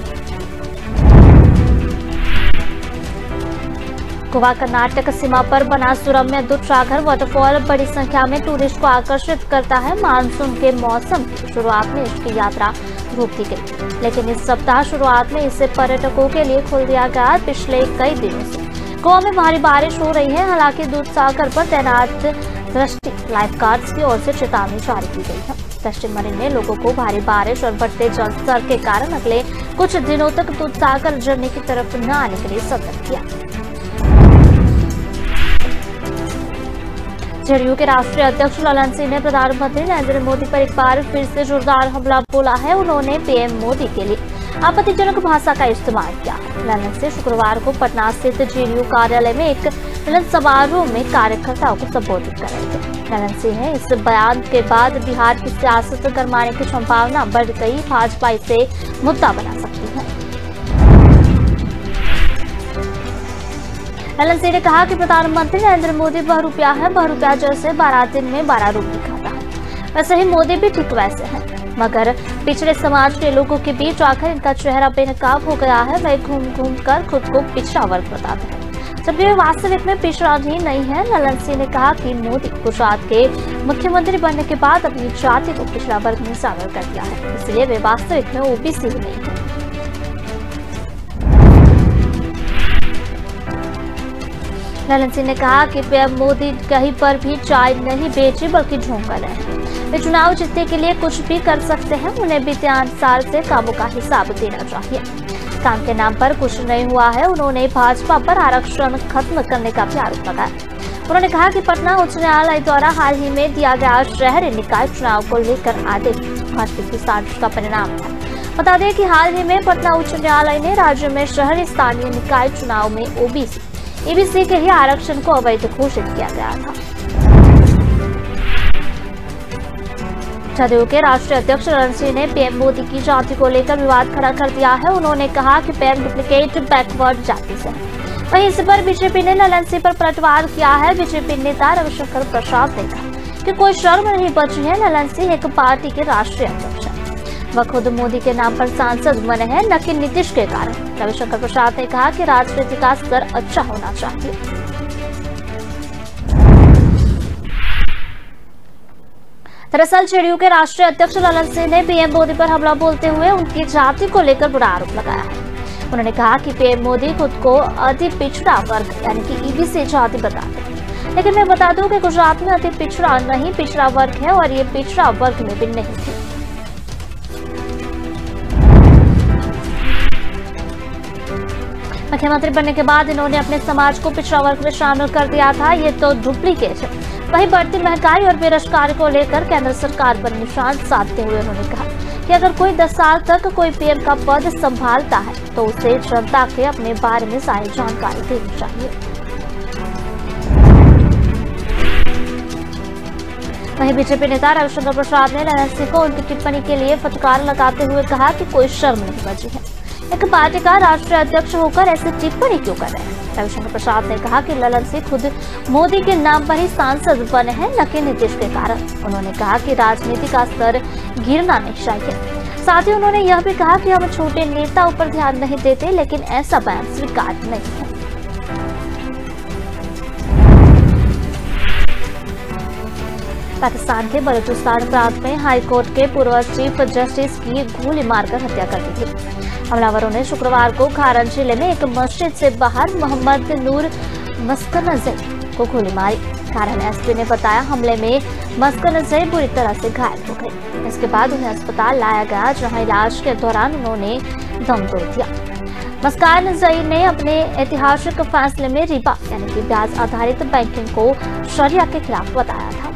गोवा कर्नाटक सीमा पर बना सुरम्य दूधसागर वाटरफॉल बड़ी संख्या में टूरिस्ट को आकर्षित करता है। मानसून के मौसम की शुरुआत में इसकी यात्रा रोक दी गई, लेकिन इस सप्ताह शुरुआत में इसे पर्यटकों के लिए खोल दिया गया। पिछले कई दिनों से गोवा में भारी बारिश हो रही है। हालांकि दूधसागर पर तैनात दृष्टि लाइफ गार्ड्स की ओर से चेतावनी जारी की गई है। दृष्टि मरीन ने लोगों को भारी बारिश और बढ़ते जलस्तर के कारण अगले कुछ दिनों तक दूधसागर झरने की तरफ न आने के लिए सतर्क किया। जेडीयू के राष्ट्रीय अध्यक्ष ललन सिंह ने प्रधानमंत्री नरेंद्र मोदी पर एक बार फिर से जोरदार हमला बोला है। उन्होंने पीएम मोदी के लिए आपत्तिजनक भाषा का इस्तेमाल किया। ललन सिंह शुक्रवार को पटना स्थित जेडीयू कार्यालय में एक मिलन समारोह में कार्यकर्ताओं को संबोधित कर रहे थे। ललन सिंह ने इस बयान के बाद बिहार की सियासत गरमाने की संभावना बढ़ गई। भाजपा इसे मुद्दा बना सकती है। ललन सिंह ने कहा कि प्रधानमंत्री नरेंद्र मोदी बहरूपिया है। बहरूपिया जैसे 12 दिन में 12 रूप दिखाता है, वैसे ही मोदी भी ठीक वैसे हैं। मगर पिछड़े समाज के लोगों के बीच आकर इनका चेहरा बेनकाब हो गया है। वे घूम घूम कर खुद को पिछड़ा वर्ग बताते हैं, जबकि वे वास्तविक में पिछड़ा ही नहीं है। ललन सिंह ने कहा कि मोदी गुजरात के मुख्यमंत्री बनने के बाद अपनी जाति को पिछड़ा वर्ग में शामिल कर दिया है, इसलिए वे वास्तविक में ओबीसी ही नहीं है। ललन सिंह ने कहा कि पीएम मोदी कहीं पर भी चाय नहीं बेची बल्कि झोंक रहे हैं। वे चुनाव जीतने के लिए कुछ भी कर सकते हैं। उन्हें बीते 8 साल से कामों का हिसाब देना चाहिए। काम के नाम पर कुछ नहीं हुआ है। उन्होंने भाजपा पर आरक्षण खत्म करने का भी आरोप लगाया। उन्होंने कहा कि पटना उच्च न्यायालय द्वारा हाल ही में दिया गया शहरी निकाय चुनाव को लेकर आदेश पार्टी की साजिश का परिणाम था। बता दें कि हाल ही में पटना उच्च न्यायालय ने राज्य में शहरी स्थानीय निकाय चुनाव में ओबीसी ईबीसी के ही आरक्षण को अवैध घोषित किया गया था। जदयू के राष्ट्रीय अध्यक्ष ललन सिंह ने पीएम मोदी की जाति को लेकर विवाद खड़ा कर दिया है। उन्होंने कहा कि पीएम डुप्लीकेट बैकवर्ड जाति से है। वहीं इस पर बीजेपी ने ललन सिंह पर पलटवार किया है। बीजेपी नेता रविशंकर प्रसाद ने कहा कि कोई शर्म नहीं बची है। ललन सिंह एक पार्टी के राष्ट्रीय अध्यक्ष है। वह खुद मोदी के नाम पर सांसद बने हैं, न कि नीतीश के कारण। रविशंकर प्रसाद ने कहा कि राजनीति का स्तर अच्छा होना चाहिए। दरअसल जेडीयू के राष्ट्रीय अध्यक्ष ललन सिंह ने पीएम मोदी पर हमला बोलते हुए उनकी जाति को लेकर बुरा आरोप लगाया है। उन्होंने कहा कि पीएम मोदी खुद को अति पिछड़ा वर्ग यानी कि ईबीसी जाति बताते हैं, लेकिन मैं बता दूं कि गुजरात में अति पिछड़ा नहीं पिछड़ा वर्ग है और ये पिछड़ा वर्ग में भी नहीं थी। मुख्यमंत्री बनने के बाद इन्होंने अपने समाज को पिछड़ा वर्ग में शामिल कर दिया था, ये तो डुप्लीकेट है। वहीं बढ़ती महंगाई और बेरोजगारी को लेकर केंद्र सरकार पर निशान साधते हुए उन्होंने कहा कि अगर कोई 10 साल तक कोई पीएम का पद संभालता है तो उसे जनता के अपने बारे में सारी जानकारी देनी चाहिए। वहीं बीजेपी नेता रविशंकर प्रसाद ने ललन सिंह को उनकी टिप्पणी के लिए फटकार लगाते हुए कहा कि कोई शर्म नहीं बची है, एक पार्टी का राष्ट्रीय अध्यक्ष होकर ऐसी टिप्पणी क्यों कर रहे हैं। रविशंकर प्रसाद ने कहा कि ललन सिंह खुद मोदी के नाम पर ही सांसद बने हैं, न कि नीतीश के कारण। उन्होंने कहा कि राजनीति का स्तर गिरना नहीं चाहिए। साथ ही उन्होंने यह भी कहा कि हम छोटे नेताओं पर ध्यान नहीं देते, लेकिन ऐसा बयान स्वीकार्य नहीं है। पाकिस्तान के बलूचिस्तान प्रांत में हाईकोर्ट के पूर्व चीफ जस्टिस की गोली मारकर हत्या कर दी थी। हमलावरों ने शुक्रवार को खारन जिले में एक मस्जिद से बाहर मोहम्मद नूर मस्कनज़ई को गोली मारी। खारन एसपी ने बताया हमले में मस्कनज़ई बुरी तरह से घायल हो गई। इसके बाद उन्हें अस्पताल लाया गया, जहां इलाज के दौरान उन्होंने दम तोड़ दिया। मस्कनज़ई ने अपने ऐतिहासिक फैसले में रिबा यानी कि ब्याज आधारित बैंकिंग को शरिया के खिलाफ बताया था।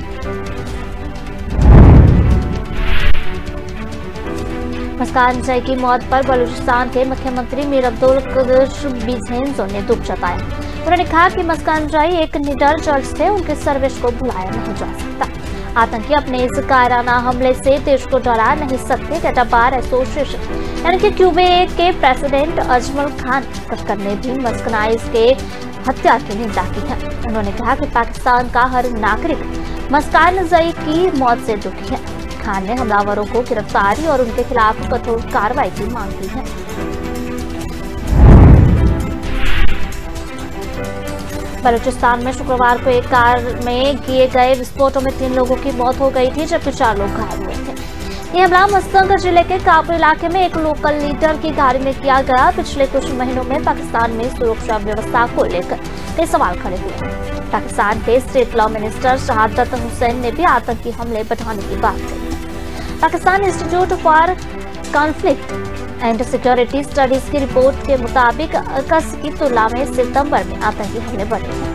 मस्कनज़ई की मौत पर बलूचिस्तान के मुख्यमंत्री मीर अब्दुल कुद्दुस बिज़ेंजो ने दुख जताया। उन्होंने कहा कि मस्कनज़ई एक निडर जज थे, उनके सर्विस को भुलाया नहीं जा सकता। आतंकी अपने इस कायराना हमले से देश को डरा नहीं सकते। डेटा बार एसोसिएशन यानी कि क्यूबे के प्रेसिडेंट अजमल खान कक्कर ने भी मस्कनज़ई के हत्या की निंदा की है। उन्होंने कहा कि पाकिस्तान का हर नागरिक मस्कनज़ई की मौत से दुखी है। खान ने हमलावरों को गिरफ्तारी और उनके खिलाफ कठोर कार्रवाई की मांग की है। बलूचिस्तान में शुक्रवार को एक कार में किए गए विस्फोटों में 3 लोगों की मौत हो गई थी, जबकि 4 लोग घायल हुए थे। यह हमला मस्तंग जिले के काबुल इलाके में एक लोकल लीडर की गाड़ी में किया गया। पिछले कुछ महीनों में पाकिस्तान में सुरक्षा व्यवस्था को लेकर कई सवाल खड़े हुए हैं। पाकिस्तान के स्टेट लॉ मिनिस्टर शहादत हुसैन ने भी आतंकी हमले बढ़ाने की बात कही। Pakistan institute for conflict and security studies की रिपोर्ट के मुताबिक अगस्त की तुलना में सितंबर में आतंकी हमले बढ़े हैं।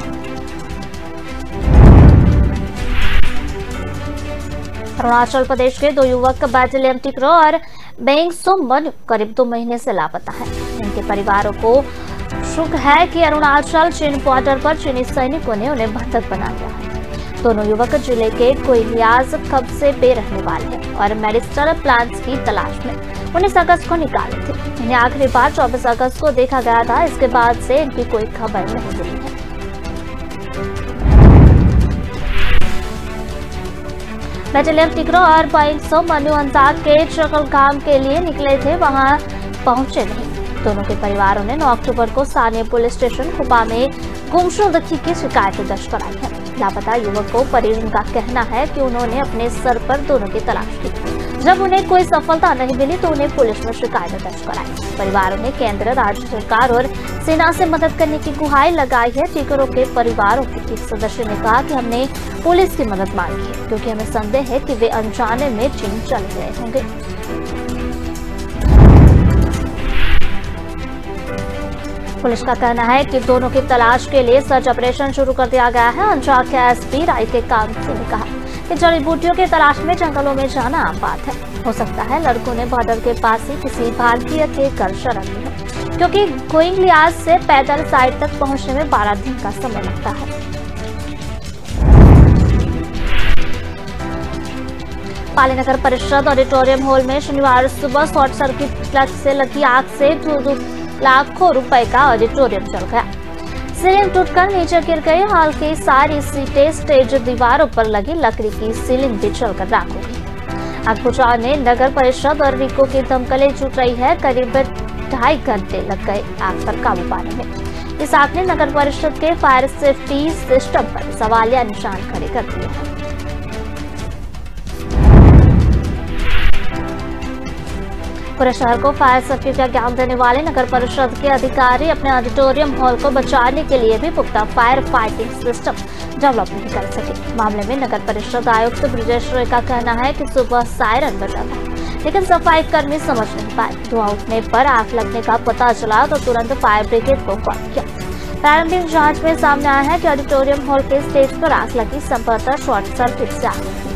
अरुणाचल प्रदेश के 2 युवक बैटलियन टिकरो और बेंग सोमन करीब 2 महीने से लापता है। इनके परिवारों को शुक है कि अरुणाचल चीन बॉर्डर पर चीनी सैनिकों ने उन्हें बंधक बना लिया है। दोनों युवक जिले के कोइलियाज कब्जे पे रहने वाले हैं और मेडिसिनल प्लांट्स की तलाश में 19 अगस्त को निकाले थे। इन्हें आखिरी बार 24 अगस्त को देखा गया था। इसके बाद से इनकी कोई खबर नहीं मिली है। बैटलियन टिकरो और बाइंसो मनु अंताक के चकलगाम के लिए निकले थे, वहां पहुंचे नहीं। दोनों के परिवारों ने 9 अक्टूबर को स्थानीय पुलिस स्टेशन खुपा में गुमशुदगी की शिकायत दर्ज कराई है। लापता युवक को परिजन का कहना है कि उन्होंने अपने सर पर दोनों की तलाश की। जब उन्हें कोई सफलता नहीं मिली तो उन्हें पुलिस में शिकायत दर्ज कराई। परिवारों ने केंद्र, राज्य सरकार और सेना से मदद करने की गुहार लगाई है। टिकरों के परिवारों के एक सदस्य ने कहा कि हमने पुलिस की मदद मांगी है, क्योंकि हमें संदेह है कि वे अनजाने में चीन चले गए होंगे। पुलिस का कहना है कि दोनों की तलाश के लिए सर्च ऑपरेशन शुरू कर दिया गया है। अंजाक के एसपी राइके कांति ने कहा कि जड़ी बूटियों की तलाश में जंगलों में जाना आम बात है। हो सकता है लड़कों ने बॉर्डर के पास ही किसी भारतीय के घर शरण ली हो, क्योंकि गोइंगलियाज से पैदल साइड तक पहुंचने में 12 दिन का समय लगता है। पाली नगर परिषद ऑडिटोरियम हॉल में शनिवार सुबह शॉर्ट सर्किट प्लग से लगी आग से लाखों रुपए का ऑडिटोरियम जल गया। सीलिंग टूटकर नीचे गिर गई। हॉल की सारी सीटें, स्टेज, दीवारों पर लगी लकड़ी की सीलिंग भी जलकर राख हो गई। आग बुझाने नगर परिषद और रिको की दमकलें जुट रही है। करीब 2.5 घंटे लग गए आग पर काबू पाने में। इस आग ने नगर परिषद के फायर सेफ्टी सिस्टम पर सवालिया निशान खड़े कर दिए हैं। पूरे शहर को फायर सेफ्टी का ज्ञान देने वाले नगर परिषद के अधिकारी अपने ऑडिटोरियम हॉल को बचाने के लिए भी पुख्ता फायर फाइटिंग सिस्टम डेवलप नहीं कर सके। मामले में नगर परिषद आयुक्त ब्रिजेश रॉय का कहना है कि सुबह सायरन बजा था, लेकिन सफाई कर्मी समझ नहीं पाए। धुआं उठने पर आग लगने का पता चला तो तुरंत फायर ब्रिगेड को कॉल किया। प्रारंभिक जांच में सामने आया है कि ऑडिटोरियम हॉल के स्टेज पर आग लगी, संभवतः शॉर्ट सर्किट से आग लगी।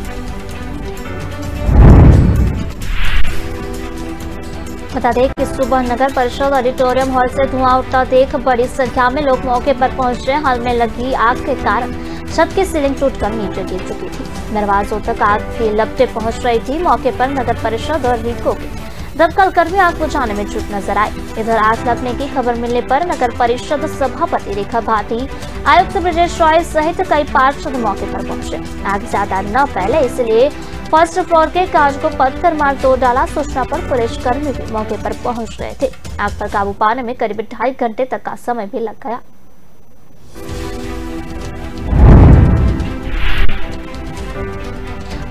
बता दें कि सुबह नगर परिषद ऑडिटोरियम हॉल से धुआं उठता देख बड़ी संख्या में लोग मौके पर पहुंचे। हॉल में लगी आग के कारण छत की सीलिंग टूटकर नीचे गिर चुकी थी। दरवाजों तक आग की लपटें पहुंच रही थी। मौके पर नगर परिषद और रीको के दमकल कर्मी आग बुझाने में जुट नजर आए। इधर आग लगने की खबर मिलने पर नगर परिषद सभापति रेखा भाटी, आयुक्त ब्रजेश रॉय सहित कई पार्षद मौके पर पहुंचे। आग ज्यादा न फैले इसलिए फर्स्ट फ्लोर के कांच को पत्थर मार तोड़ डाला। सूचना पर पुलिस कर्मी भी मौके पर पहुंच गए थे। आग पर काबू पाने में करीब 2.5 घंटे तक का समय भी लग गया।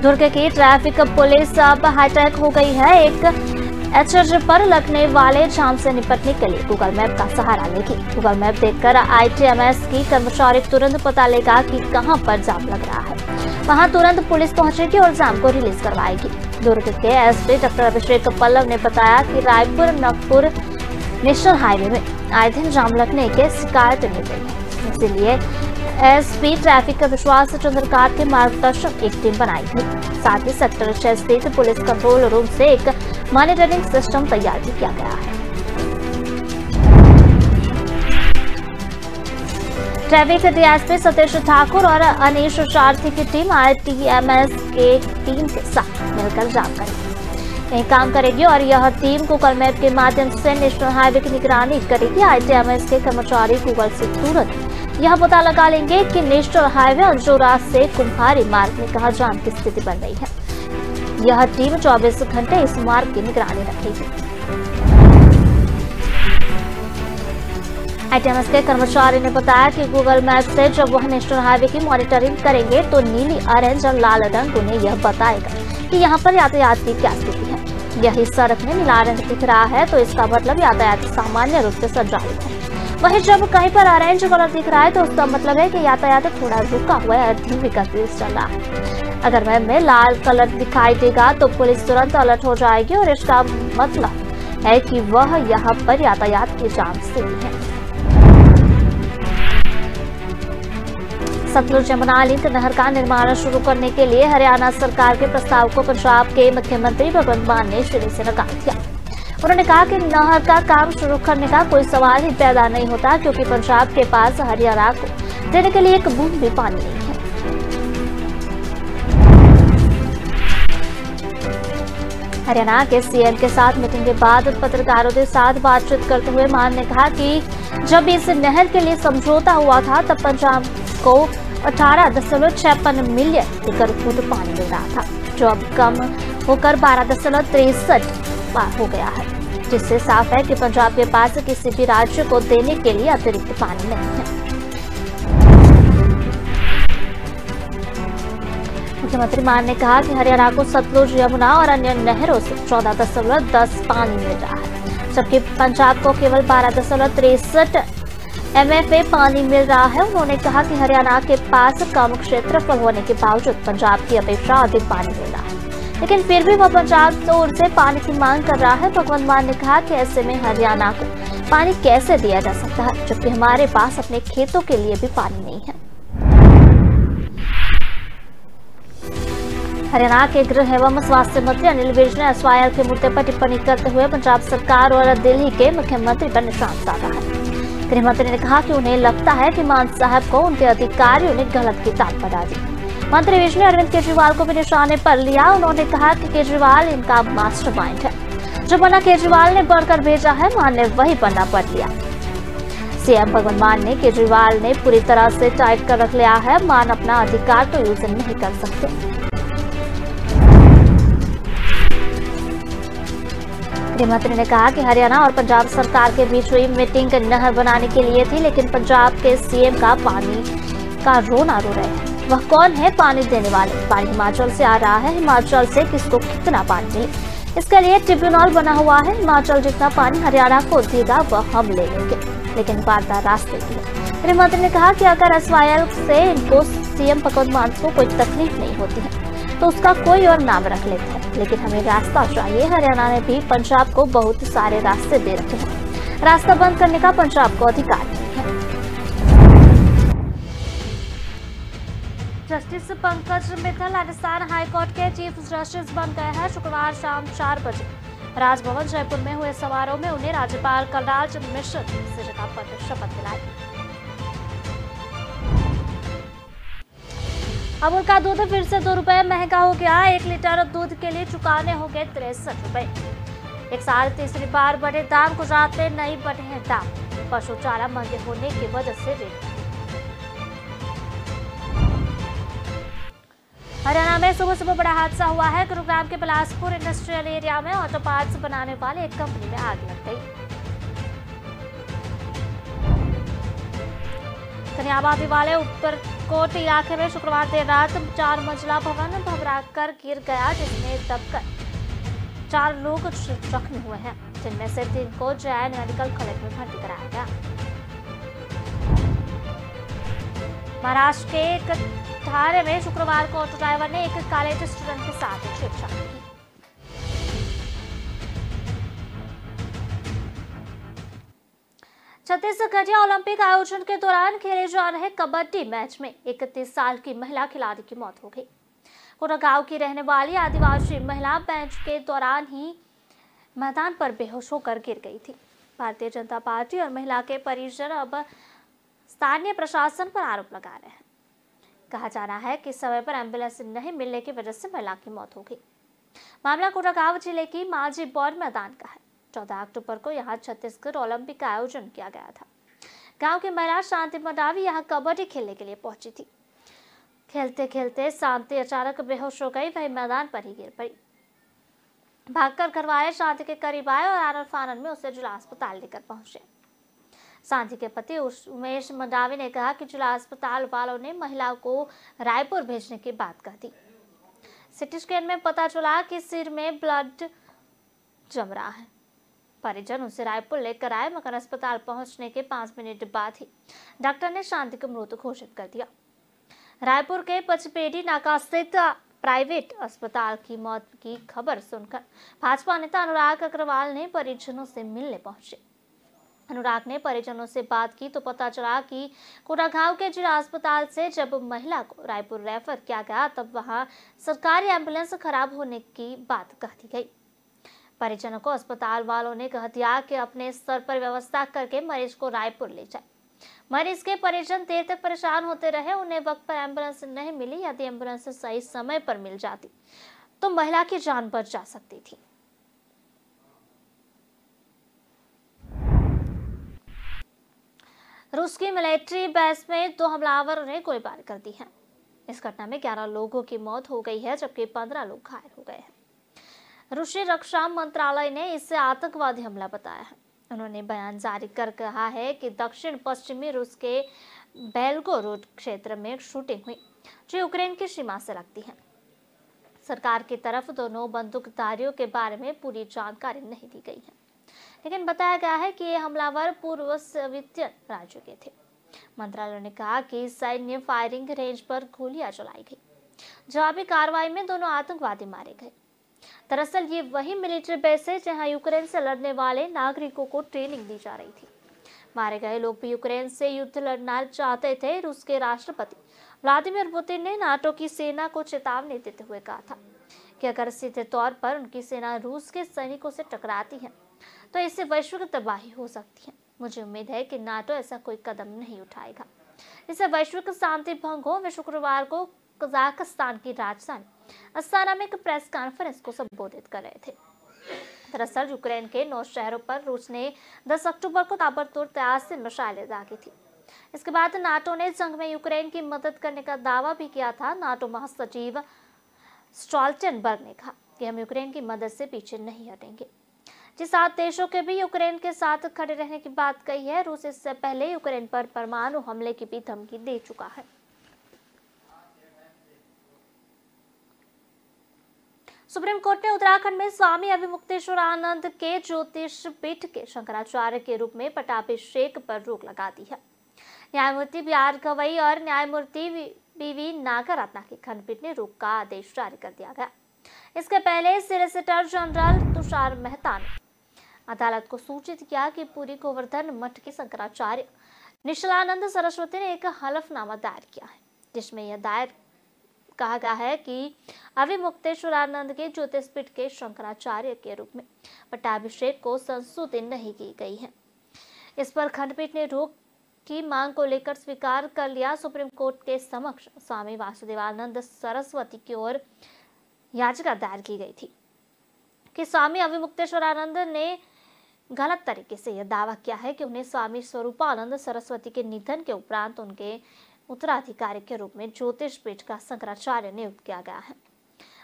दुर्ग की ट्रैफिक पुलिस अब हाईटेक हो गई है। एक एचएच पर लगने वाले जाम से निपटने के लिए गूगल मैप का सहारा लेगी। गूगल मैप देखकर आईटीएमएस की कर्मचारी तुरंत पता लेगा कि कहां पर जाम लग रहा है। वहां तुरंत पुलिस पहुंचेगी और जाम को रिलीज करवाएगी। दुर्ग के एसपी डॉक्टर अभिषेक पल्लव ने बताया कि रायपुर नागपुर नेशनल हाईवे में आए दिन जाम लगने के शिकायत मिल रही है, इसलिए एसपी ट्रैफिक का विश्वास चंद्रकांत के मार्गदर्शन एक टीम बनाई थी। साथ ही सेक्टर 6 स्थित पुलिस कंट्रोल रूम से एक मॉनिटरिंग सिस्टम तैयार भी किया गया है। ट्रैफिक डीएसपी सतीश ठाकुर और अनीश सारथी की टीम आईटीएमएस के टीम के साथ मिलकर जाम करेगी। काम करेगी और यह टीम गूगल मैप के माध्यम से नेशनल हाईवे की निगरानी करेगी। आईटीएमएस के कर्मचारी गूगल से तुरंत यह पता लगा लेंगे कि नेशनल हाईवे अंजोरा से कुम्हारी मार्ग में कहां जाम की स्थिति बन रही है। यह टीम 24 घंटे इस मार्ग की निगरानी रखेगी। आईटीएमएस के कर्मचारी ने बताया कि गूगल मैप से जब वह नेशनल हाईवे की मॉनिटरिंग करेंगे तो नीली, ऑरेंज और लाल रंग उन्हें यह बताएगा कि यहाँ पर यातायात की क्या स्थिति है। यही सड़क में नीला रंग दिख रहा है तो इसका मतलब यातायात सामान्य रूप से संचालित है। वहीं जब कहीं पर ऑरेंज कलर दिख रहा है तो उसका मतलब है कि यातायात थोड़ा रुका हुआ है, धीमी गति से चल रहा है। अगर मैप में लाल कलर दिखाई देगा तो पुलिस तुरंत अलर्ट हो जाएगी और इसका मतलब है कि वह यहाँ पर यातायात की जाम स्थिति है। सतलुज यमुना लिंक नहर का निर्माण शुरू करने के लिए हरियाणा सरकार के प्रस्ताव को पंजाब के मुख्यमंत्री भगवंत मान ने सिरे से नकार दिया। उन्होंने कहा कि नहर का काम शुरू करने का कोई सवाल ही पैदा नहीं होता क्योंकि पंजाब के पास हरियाणा को देने के लिए एक बूंद भी पानी नहीं है। हरियाणा के सीएम के साथ मीटिंग के बाद पत्रकारों के साथ बातचीत करते हुए मान ने कहा कि जब इस नहर के लिए समझौता हुआ था तब पंजाब को 18.56 मिलियन एकड़ फुट पानी मिल रहा था, जो अब कम होकर 12.63 हो गया है, जिससे साफ है कि पंजाब के पास किसी भी राज्य को देने के लिए अतिरिक्त पानी नहीं है। मुख्यमंत्री मान ने कहा कि हरियाणा को सतलुज, यमुना और अन्य नहरों से 14.10 पानी मिल रहा है, जबकि पंजाब को केवल 12.63 MFA पानी मिल रहा है। उन्होंने कहा कि हरियाणा के पास कम क्षेत्रफल होने के बावजूद पंजाब की अपेक्षा अधिक पानी मिल रहा है, लेकिन फिर भी वह पंजाब की ओर से पानी की मांग कर रहा है। भगवंत मान ने कहा कि ऐसे में हरियाणा को पानी कैसे दिया जा सकता है जबकि हमारे पास अपने खेतों के लिए भी पानी नहीं है। हरियाणा के गृह एवं स्वास्थ्य मंत्री अनिल विज ने SYL के मुद्दे पर टिप्पणी करते हुए पंजाब सरकार और दिल्ली के मुख्यमंत्री पर निशाना साधा है। गृह मंत्री ने कहा कि उन्हें लगता है कि मान साहब को उनके अधिकारियों ने गलत किताब पढ़ा दी। मंत्री विज ने अरविंद केजरीवाल को भी निशाने पर लिया। उन्होंने कहा कि केजरीवाल इनका मास्टरमाइंड है, जो पन्ना केजरीवाल ने पढ़कर भेजा है मान ने वही पन्ना पढ़ लिया। सीएम भगवंत मान ने केजरीवाल ने पूरी तरह से टाइट कर रख लिया है, मान अपना अधिकार तो यूज नहीं कर सकते। गृहमंत्री ने कहा कि हरियाणा और पंजाब सरकार के बीच हुई मीटिंग नहर बनाने के लिए थी, लेकिन पंजाब के सीएम का पानी का रोना रो रहे हैं। वह कौन है पानी देने वाले? पानी हिमाचल से आ रहा है, हिमाचल से किसको कितना पानी मिले इसके लिए ट्रिब्यूनल बना हुआ है। हिमाचल जितना पानी हरियाणा को देगा वह हम ले लेंगे, लेकिन वार्ता रास्ते की है। गृहमंत्री ने कहा कि अगर SYL से इनको सीएम भगवंत मान को कोई तकलीफ नहीं होती है तो उसका कोई और नाम रख लेते हैं, लेकिन हमें रास्ता चाहिए। हरियाणा ने भी पंजाब को बहुत सारे रास्ते दे रखे हैं, रास्ता बंद करने का पंजाब को अधिकार नहीं है। जस्टिस पंकज मित्तल राजस्थान हाईकोर्ट के चीफ जस्टिस बन गए हैं। शुक्रवार शाम 4 बजे राजभवन जयपुर में हुए समारोह में उन्हें राज्यपाल कलराज मिश्र से जगह पर शपथ दिलाई। अमूल का दूध फिर से 2 रुपए महंगा हो गया। 1 लीटर दूध के लिए चुकाने होंगे 63 रुपए। एक साल तीसरी बार बढ़े दाम। गुजरात में नहीं बढ़े हैं दाम। पशु चारा महंगे होने की वजह से रेट। हरियाणा में सुबह सुबह बड़ा हादसा हुआ है। गुरुग्राम के बिलासपुर इंडस्ट्रियल एरिया में ऑटो पार्ट्स बनाने वाले एक कंपनी में आग लग गई। कन्याबादी वाले उपरकोट इलाके में शुक्रवार देर रात 4 मंजिला भवन भवराकर गिर गया, जिसमें दबकर 4 लोग जख्मी हुए हैं, जिनमें से 3 को जैन मेडिकल कॉलेज में भर्ती कराया गया। महाराष्ट्र के एक ठाणे में शुक्रवार को ऑटो ड्राइवर ने एक कॉलेज स्टूडेंट के साथ छेड़छाड़ की। छत्तीसगढ़ ओलंपिक आयोजन के दौरान खेले जा रहे कबड्डी मैच में 31 साल की महिला खिलाड़ी की मौत हो गई। कोटागांव की रहने वाली आदिवासी महिला मैच के दौरान ही मैदान पर बेहोश होकर गिर गई थी। भारतीय जनता पार्टी और महिला के परिजन अब स्थानीय प्रशासन पर आरोप लगा रहे हैं। कहा जा रहा है कि समय पर एम्बुलेंस नहीं मिलने की वजह से महिला की मौत हो गई। मामला कोटागांव जिले की मांझी बौर मैदान का है। 14 अक्टूबर को यहां छत्तीसगढ़ ओलंपिक का आयोजन किया गया था। गांव की महिला शांति मंडावी यहां कबड्डी खेलने के लिए पहुंची थी। खेलते खेलते शांति अचानक बेहोश हो गई। वही मैदान पर ही गिर पड़ी। भागकर घर वाले शांति के करीब आए और आनन फानन में उसे जिला अस्पताल लेकर पहुंचे। शांति के पति उमेश मंडावी ने कहा कि जिला अस्पताल वालों ने महिला को रायपुर भेजने की बात कह दी। सिटी स्कैन में पता चला कि सिर में ब्लड जम रहा है। परिजन उसे रायपुर लेकर आए, मगर अस्पताल पहुंचने के 5 मिनट बाद ही डॉक्टर ने शांति को मृत घोषित कर दिया। रायपुर के पचपेड़ी नाका स्थित प्राइवेट अस्पताल की मौत की खबर सुनकर भाजपा नेता अनुराग अग्रवाल ने परिजनों से मिलने पहुंचे। अनुराग ने परिजनों से बात की तो पता चला कि कोटागांव के जिला अस्पताल से जब महिला को रायपुर रेफर किया गया, तब वहां सरकारी एम्बुलेंस खराब होने की बात कह दी गई। परिजनों को अस्पताल वालों ने कह दिया कि अपने स्तर पर व्यवस्था करके मरीज को रायपुर ले जाए। मरीज के परिजन देर तक परेशान होते रहे। उन्हें वक्त पर एम्बुलेंस नहीं मिली। यदि एम्बुलेंस सही समय पर मिल जाती तो महिला की जान बच जा सकती थी। रूस की मिलिट्री बेस में 2 हमलावरों ने गोलीबारी कर दी है। इस घटना में 11 लोगों की मौत हो गई है, जबकि 15 लोग घायल हो गए हैं। रूसी रक्षा मंत्रालय ने इसे आतंकवादी हमला बताया है। उन्होंने बयान जारी कर कहा है कि दक्षिण पश्चिमी रूस के बेलगोरोड क्षेत्र में शूटिंग हुई, जो यूक्रेन की सीमा से लगती है। सरकार की तरफ दोनों बंदूकधारियों के बारे में पूरी जानकारी नहीं दी गई है, लेकिन बताया गया है कि ये हमलावर पूर्व सोवियत राज्यों के थे। मंत्रालय ने कहा कि सैन्य फायरिंग रेंज पर गोलियां चलाई गई। जवाबी कार्रवाई में दोनों आतंकवादी मारे गए। दरअसल ये वही मिलिट्री बेस है जहां यूक्रेन से लड़ने वाले नागरिकों को ट्रेनिंग दी जा रही थी। मारे गए लोग भी यूक्रेन से युद्ध लड़ना चाहते थे। रूस के राष्ट्रपति व्लादिमीर पुतिन ने नाटो की सेना को चेतावनी देते हुए कहा था कि अगर सीधे तौर पर उनकी सेना रूस के सैनिकों से टकराती है तो इससे वैश्विक तबाही हो सकती है। मुझे उम्मीद है कि नाटो ऐसा कोई कदम नहीं उठाएगा, इससे वैश्विक शांति भंग हो। वे शुक्रवार को कजाकिस्तान की राजधानी अस्ताना में एक प्रेस कॉन्फ्रेंस को संबोधित कर रहे थे। दरअसल यूक्रेन के 9 शहरों पर रूस ने 10 अक्टूबर को ताबड़तोड़ तैयार से मिसाइलें दागी थी। इसके बाद नाटो ने जंग में यूक्रेन की मदद करने का दावा भी किया था। नाटो महासचिव स्टॉल्टेनबर्ग ने कहा कि हम यूक्रेन की मदद से पीछे नहीं हटेंगे। जिस 7 देशों के भी यूक्रेन के साथ खड़े रहने की बात कही है। रूस इससे पहले यूक्रेन पर परमाणु हमले की भी धमकी दे चुका है। सुप्रीम कोर्ट ने उत्तराखंड में स्वामी अभिमुक्तेश्वर आनंद के ज्योतिष पीठ के शंकराचार्य के रूप में पट्टाभिषेक पर रोक लगा दी है। न्यायमूर्ति बी आर गवई और न्यायमूर्ति बीवी नागरत्ना की खंडपीठ ने रोक का आदेश जारी कर दिया गया। इसके पहले सॉलिसिटर जनरल तुषार मेहता ने अदालत को सूचित किया कि पुरी गोवर्धन मठ के शंकराचार्य निश्चलानंद सरस्वती ने एक हलफनामा दायर किया है, जिसमें यह दायर कहा गया है कि अविमुक्तेश्वरानंद के ज्योतिषपीठ के शंकराचार्य के रूप में पट्टाभिषेक को संशोधित नहीं की गई है। इस पर खंडपीठ ने रोक की मांग को लेकर स्वीकार कर लिया। सुप्रीम कोर्ट के समक्ष स्वामी वासुदेवानंद सरस्वती की ओर याचिका दायर की गई थी कि स्वामी अविमुक्तेश्वरानंद ने गलत तरीके से यह दावा किया है कि उन्हें स्वामी स्वरूपानंद सरस्वती के निधन के उपरांत उनके उत्तराधिकारी के रूप में ज्योतिष पीठ का शंकराचार्य नियुक्त किया गया है।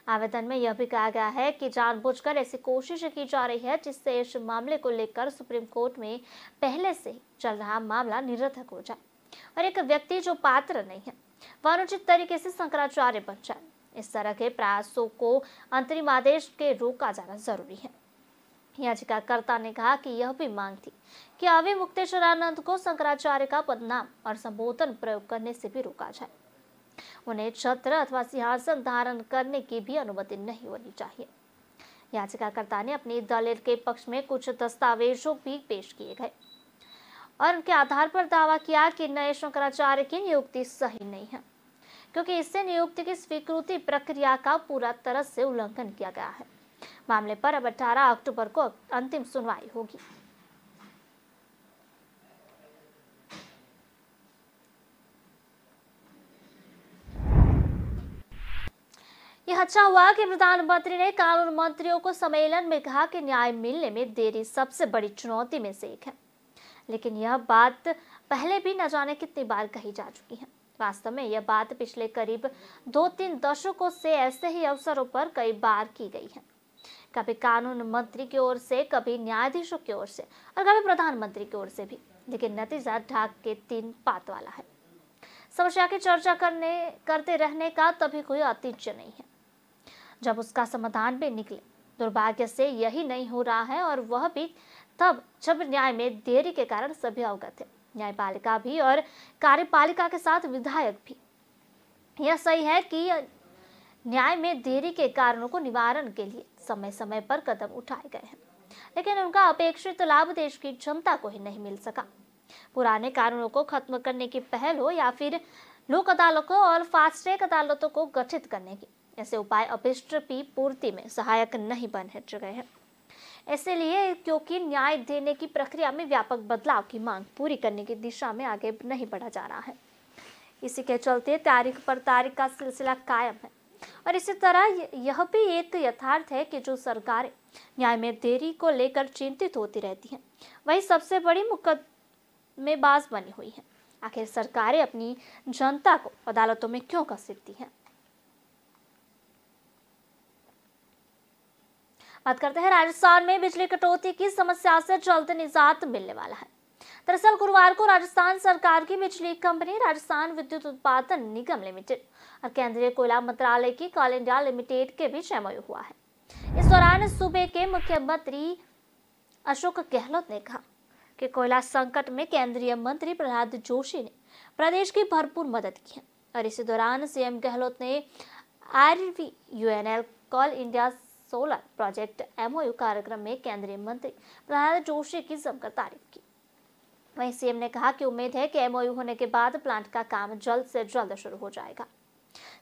आवेदन में यह भी कहा गया है कि जानबूझकर ऐसी कोशिश की जा रही है जिससे इस मामले को लेकर सुप्रीम कोर्ट में पहले से चल रहा मामला निरर्थक हो जाए और एक व्यक्ति जो पात्र नहीं है वह अनुचित तरीके से शंकराचार्य बन जाए। इस तरह के प्रयासों को अंतरिम आदेश के रोका जाना जरूरी है। याचिकाकर्ता ने कहा कि यह भी मांग थी कि अविमुक्तेश्वरानंद को शंकराचार्य का पदनाम और संबोधन प्रयोग करने से भी रोका जाए। उन्हें छत्र अथवा सिंहासन धारण करने की भी अनुमति नहीं होनी चाहिए। याचिकाकर्ता ने अपनी दलील के पक्ष में कुछ दस्तावेजों भी पेश किए गए और उनके आधार पर दावा किया कि नए शंकराचार्य की नियुक्ति सही नहीं है, क्योंकि इससे नियुक्ति की स्वीकृति प्रक्रिया का पूरा तरह से उल्लंघन किया गया है। मामले पर अब 18 अक्टूबर को अंतिम सुनवाई होगी। यह अच्छा हुआ कि प्रधानमंत्री ने कानून मंत्रियों को सम्मेलन में कहा कि न्याय मिलने में देरी सबसे बड़ी चुनौती में से एक है, लेकिन यह बात पहले भी न जाने कितनी बार कही जा चुकी है। वास्तव में यह बात पिछले करीब 2-3 दशकों से ऐसे ही अवसरों पर कई बार की गई है, कभी कानून मंत्री की ओर से, कभी न्यायाधीशों की ओर से और कभी प्रधानमंत्री की ओर से भी, लेकिन नतीजा ढाक के 3 पात वाला है। समस्या की चर्चा करते रहने का तभी कोई औचित्य नहीं है जब उसका समाधान भी निकले। दुर्भाग्य से यही नहीं हो रहा है, और वह भी तब जब न्याय में देरी के कारण सभी अवगत है, न्यायपालिका भी और कार्यपालिका के साथ विधायक भी। यह सही है कि न्याय में देरी के कारणों को निवारण के लिए समय समय पर कदम उठाए गए हैं, लेकिन उनका अपेक्षित लाभ देश की जनता को ही नहीं मिल सका। पुराने कानूनों को खत्म करने की पहल हो या फिर लोक अदालतों और फास्ट ट्रैक अदालतों को गठित करने की, ऐसे उपाय अभिष्ट की पूर्ति में सहायक नहीं बन गए हैं। इसलिए क्योंकि न्याय देने की प्रक्रिया में व्यापक बदलाव की मांग पूरी करने की दिशा में आगे नहीं बढ़ा जा रहा है। इसी के चलते तारीख पर तारीख का सिलसिला कायम है, और इसी तरह यह भी एक यथार्थ है कि जो सरकारें न्याय में देरी को लेकर चिंतित होती रहती हैं, वही सबसे बड़ी मुकदमेबाज बनी हुई है। आखिर सरकारें अपनी जनता को अदालतों में क्यों घसीटती हैं? बात करते हैं राजस्थान में बिजली कटौती की समस्या से जल्द निजात मिलने वाला है। दरअसल गुरुवार को राजस्थान सरकार की बिजली कंपनी राजस्थान विद्युत उत्पादन निगम लिमिटेड और केंद्रीय कोयला मंत्रालय की कोल इंडिया लिमिटेड के बीच एमओयू हुआ है। इस दौरान सूबे के मुख्यमंत्री अशोक गहलोत ने कहा कि कोयला संकट में केंद्रीय मंत्री प्रहलाद जोशी ने प्रदेश की भरपूर मदद की है, और इसी दौरान सीएम गहलोत ने RVUNL कोल इंडिया सोलर प्रोजेक्ट एमओयू कार्यक्रम में केंद्रीय मंत्री प्रहलाद जोशी की जमकर तारीफ की। वहीं सीएम ने कहा कि उम्मीद है कि एमओयू होने के बाद प्लांट का काम जल्द से जल्द शुरू हो जाएगा।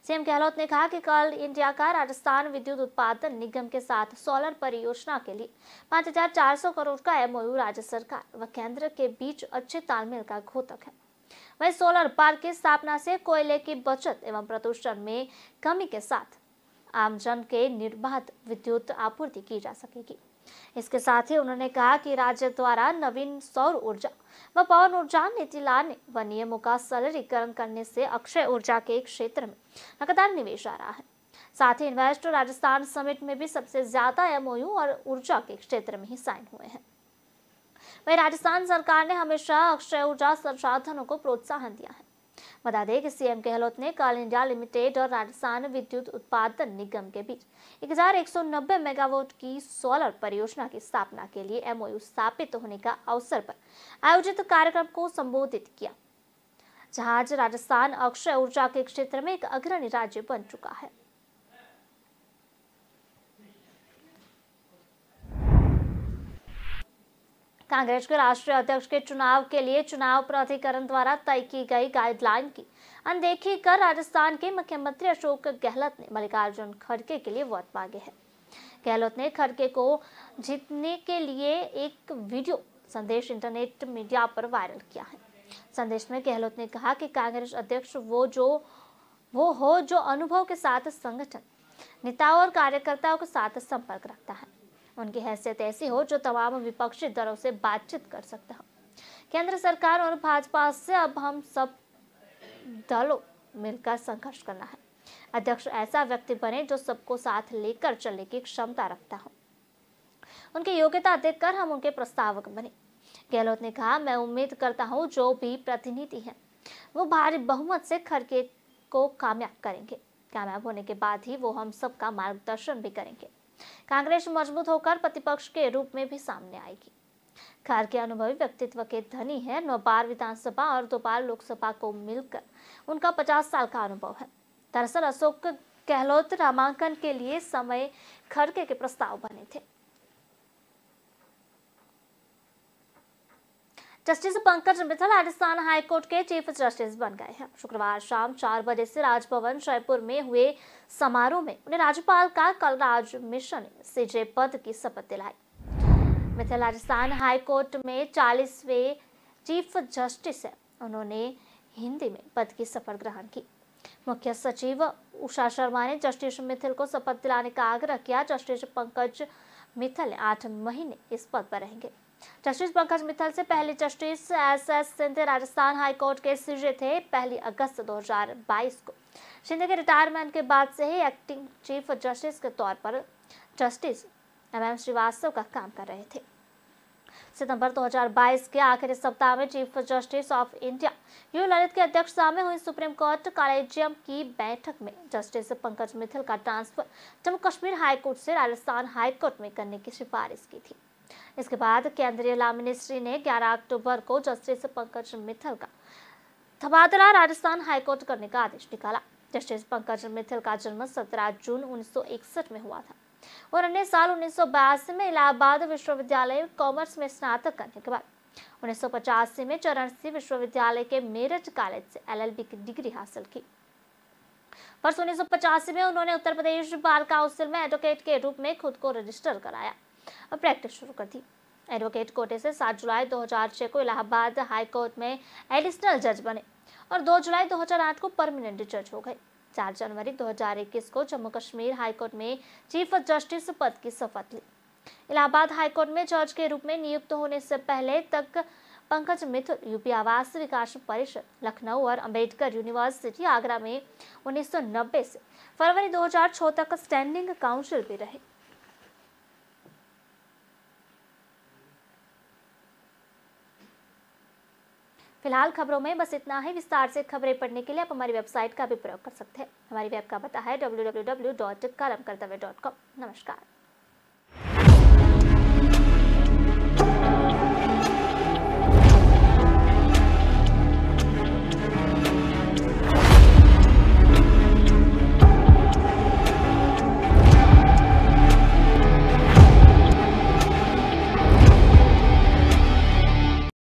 सीएम गहलोत ने कहा कि कोल इंडिया का राजस्थान विद्युत उत्पादन निगम के साथ सोलर परियोजना के लिए 5,400 करोड़ का एमओयू राज्य सरकार व केंद्र के बीच अच्छे तालमेल का द्योतक है। वहीं सोलर पार्क की स्थापना से कोयले की बचत एवं प्रदूषण में कमी के साथ आमजन के निर्बाध विद्युत आपूर्ति की जा सकेगी। इसके साथ ही उन्होंने कहा कि राज्य द्वारा नवीन सौर ऊर्जा व पवन ऊर्जा नीति लाने व नियमों का सरलीकरण करने से अक्षय ऊर्जा के क्षेत्र में लगातार निवेश आ रहा है। साथ ही इन्वेस्ट राजस्थान समिट में भी सबसे ज्यादा एमओयू और ऊर्जा के क्षेत्र में ही साइन हुए हैं। वहीं राजस्थान सरकार ने हमेशा अक्षय ऊर्जा संसाधनों को प्रोत्साहन दिया है। बता दें कि सीएम गहलोत ने कोल इंडिया लिमिटेड और राजस्थान विद्युत उत्पादन निगम के बीच 1190 मेगावाट की सोलर परियोजना की स्थापना के लिए एमओयू स्थापित होने का अवसर पर आयोजित कार्यक्रम को संबोधित किया। जहां आज राजस्थान अक्षय ऊर्जा के क्षेत्र में एक अग्रणी राज्य बन चुका है। कांग्रेस के राष्ट्रीय अध्यक्ष के चुनाव के लिए चुनाव प्राधिकरण द्वारा तय की गई गाइडलाइन की अनदेखी कर राजस्थान के मुख्यमंत्री अशोक गहलोत ने मल्लिकार्जुन खड़गे के लिए वोट मांगे हैं। गहलोत ने खड़गे को जीतने के लिए एक वीडियो संदेश इंटरनेट मीडिया पर वायरल किया है। संदेश में गहलोत ने कहा कि कांग्रेस अध्यक्ष वो हो जो अनुभव के साथ संगठन, नेताओं और कार्यकर्ताओं के साथ संपर्क रखता है। उनकी हैसियत ऐसी हो जो तमाम विपक्षी दलों से बातचीत कर सकता हो। केंद्र सरकार और भाजपा से अब हम सब दलों मिलकर संघर्ष करना है। अध्यक्ष ऐसा व्यक्ति बने जो सबको साथ लेकर चलने की क्षमता रखता हो। उनकी योग्यता देखकर हम उनके प्रस्तावक बने। गहलोत ने कहा, मैं उम्मीद करता हूं जो भी प्रतिनिधि हैं वो भारी बहुमत से खड़गे को कामयाब करेंगे। कामयाब होने के बाद ही वो हम सबका मार्गदर्शन भी करेंगे। कांग्रेस मजबूत होकर प्रतिपक्ष के रूप में भी सामने आएगी। खड़गे अनुभवी व्यक्तित्व के धनी है। 9 बार विधानसभा और 2 बार लोकसभा को मिलकर उनका 50 साल का अनुभव है। दरअसल अशोक गहलोत नामांकन के लिए समय खड़गे के प्रस्ताव बने थे। जस्टिस पंकज मित्तल राजस्थान हाईकोर्ट के चीफ जस्टिस बन गए हैं। शुक्रवार शाम 4 बजे से राजभवन जयपुर में हुए समारोह में उन्हें राज्यपाल का कलराज मिश्र ने सीजे पद की शपथ दिलाई। मित्तल राजस्थान हाईकोर्ट में 40वें चीफ जस्टिस है। उन्होंने हिंदी में पद की शपथ ग्रहण की। मुख्य सचिव उषा शर्मा ने जस्टिस मित्तल को शपथ दिलाने का आग्रह किया। जस्टिस पंकज मित्तल 8 महीने इस पद पर रहेंगे। जस्टिस पंकज मित्तल से पहले justice S Sindhe Rajasthan high court के सीजे थे। 1 अगस्त 2022 को सिंधे के रिटायरमेंट के बाद से ही एक्टिंग चीफ जस्टिस के तौर पर जस्टिस MM श्रीवास्तव का काम कर रहे थे। सितंबर 2022 के आखिरी सप्ताह में chief justice of India you Lalit की अध्यक्षता में हुई सुप्रीम कोर्ट कॉलेजियम की बैठक में जस्टिस पंकज मित्तल का ट्रांसफर जम्मू कश्मीर हाईकोर्ट से राजस्थान हाईकोर्ट में करने की सिफारिश की थी। इसके बाद केंद्रीय लॉ मिनिस्ट्री ने 11 अक्टूबर को जस्टिस पंकज मित्तल का तबादला राजस्थान हाईकोर्ट करने का आदेश निकाला। जस्टिस पंकज मित्तल का जन्म 17 जून 1961 में हुआ था और अन्य साल 1982 में इलाहाबाद विश्वविद्यालय कॉमर्स में स्नातक करने के बाद 1985 में चरण सिंह विश्वविद्यालय के मेरठ कॉलेज से LLB की डिग्री हासिल की। वर्ष 1985 में उन्होंने उत्तर प्रदेश बार काउंसिल में एडवोकेट के रूप में खुद को रजिस्टर कराया और प्रैक्टिस शुरू कर दी। एडवोकेट कोटे से 7 जुलाई 2006 को इलाहाबाद हाई कोर्ट में एडिशनल जज बने और 2 जुलाई 2008 को परमानेंट जज हो गए। 4 जनवरी 2021 को जम्मू कश्मीर हाई कोर्ट में चीफ जस्टिस पद की शपथ ली। इलाहाबाद हाई कोर्ट में जज के रूप में नियुक्त होने से पहले तक पंकज मित्तल यूपी आवास विकास परिषद लखनऊ और अंबेडकर यूनिवर्सिटी आगरा में 1990 से फरवरी 2006 तक स्टैंडिंग काउंसिल भी रहे। फिलहाल खबरों में बस इतना ही। विस्तार से खबरें पढ़ने के लिए आप हमारी वेबसाइट का भी प्रयोग कर सकते हैं। हमारी वेब का पता है www.kalamkartavya.com। नमस्कार।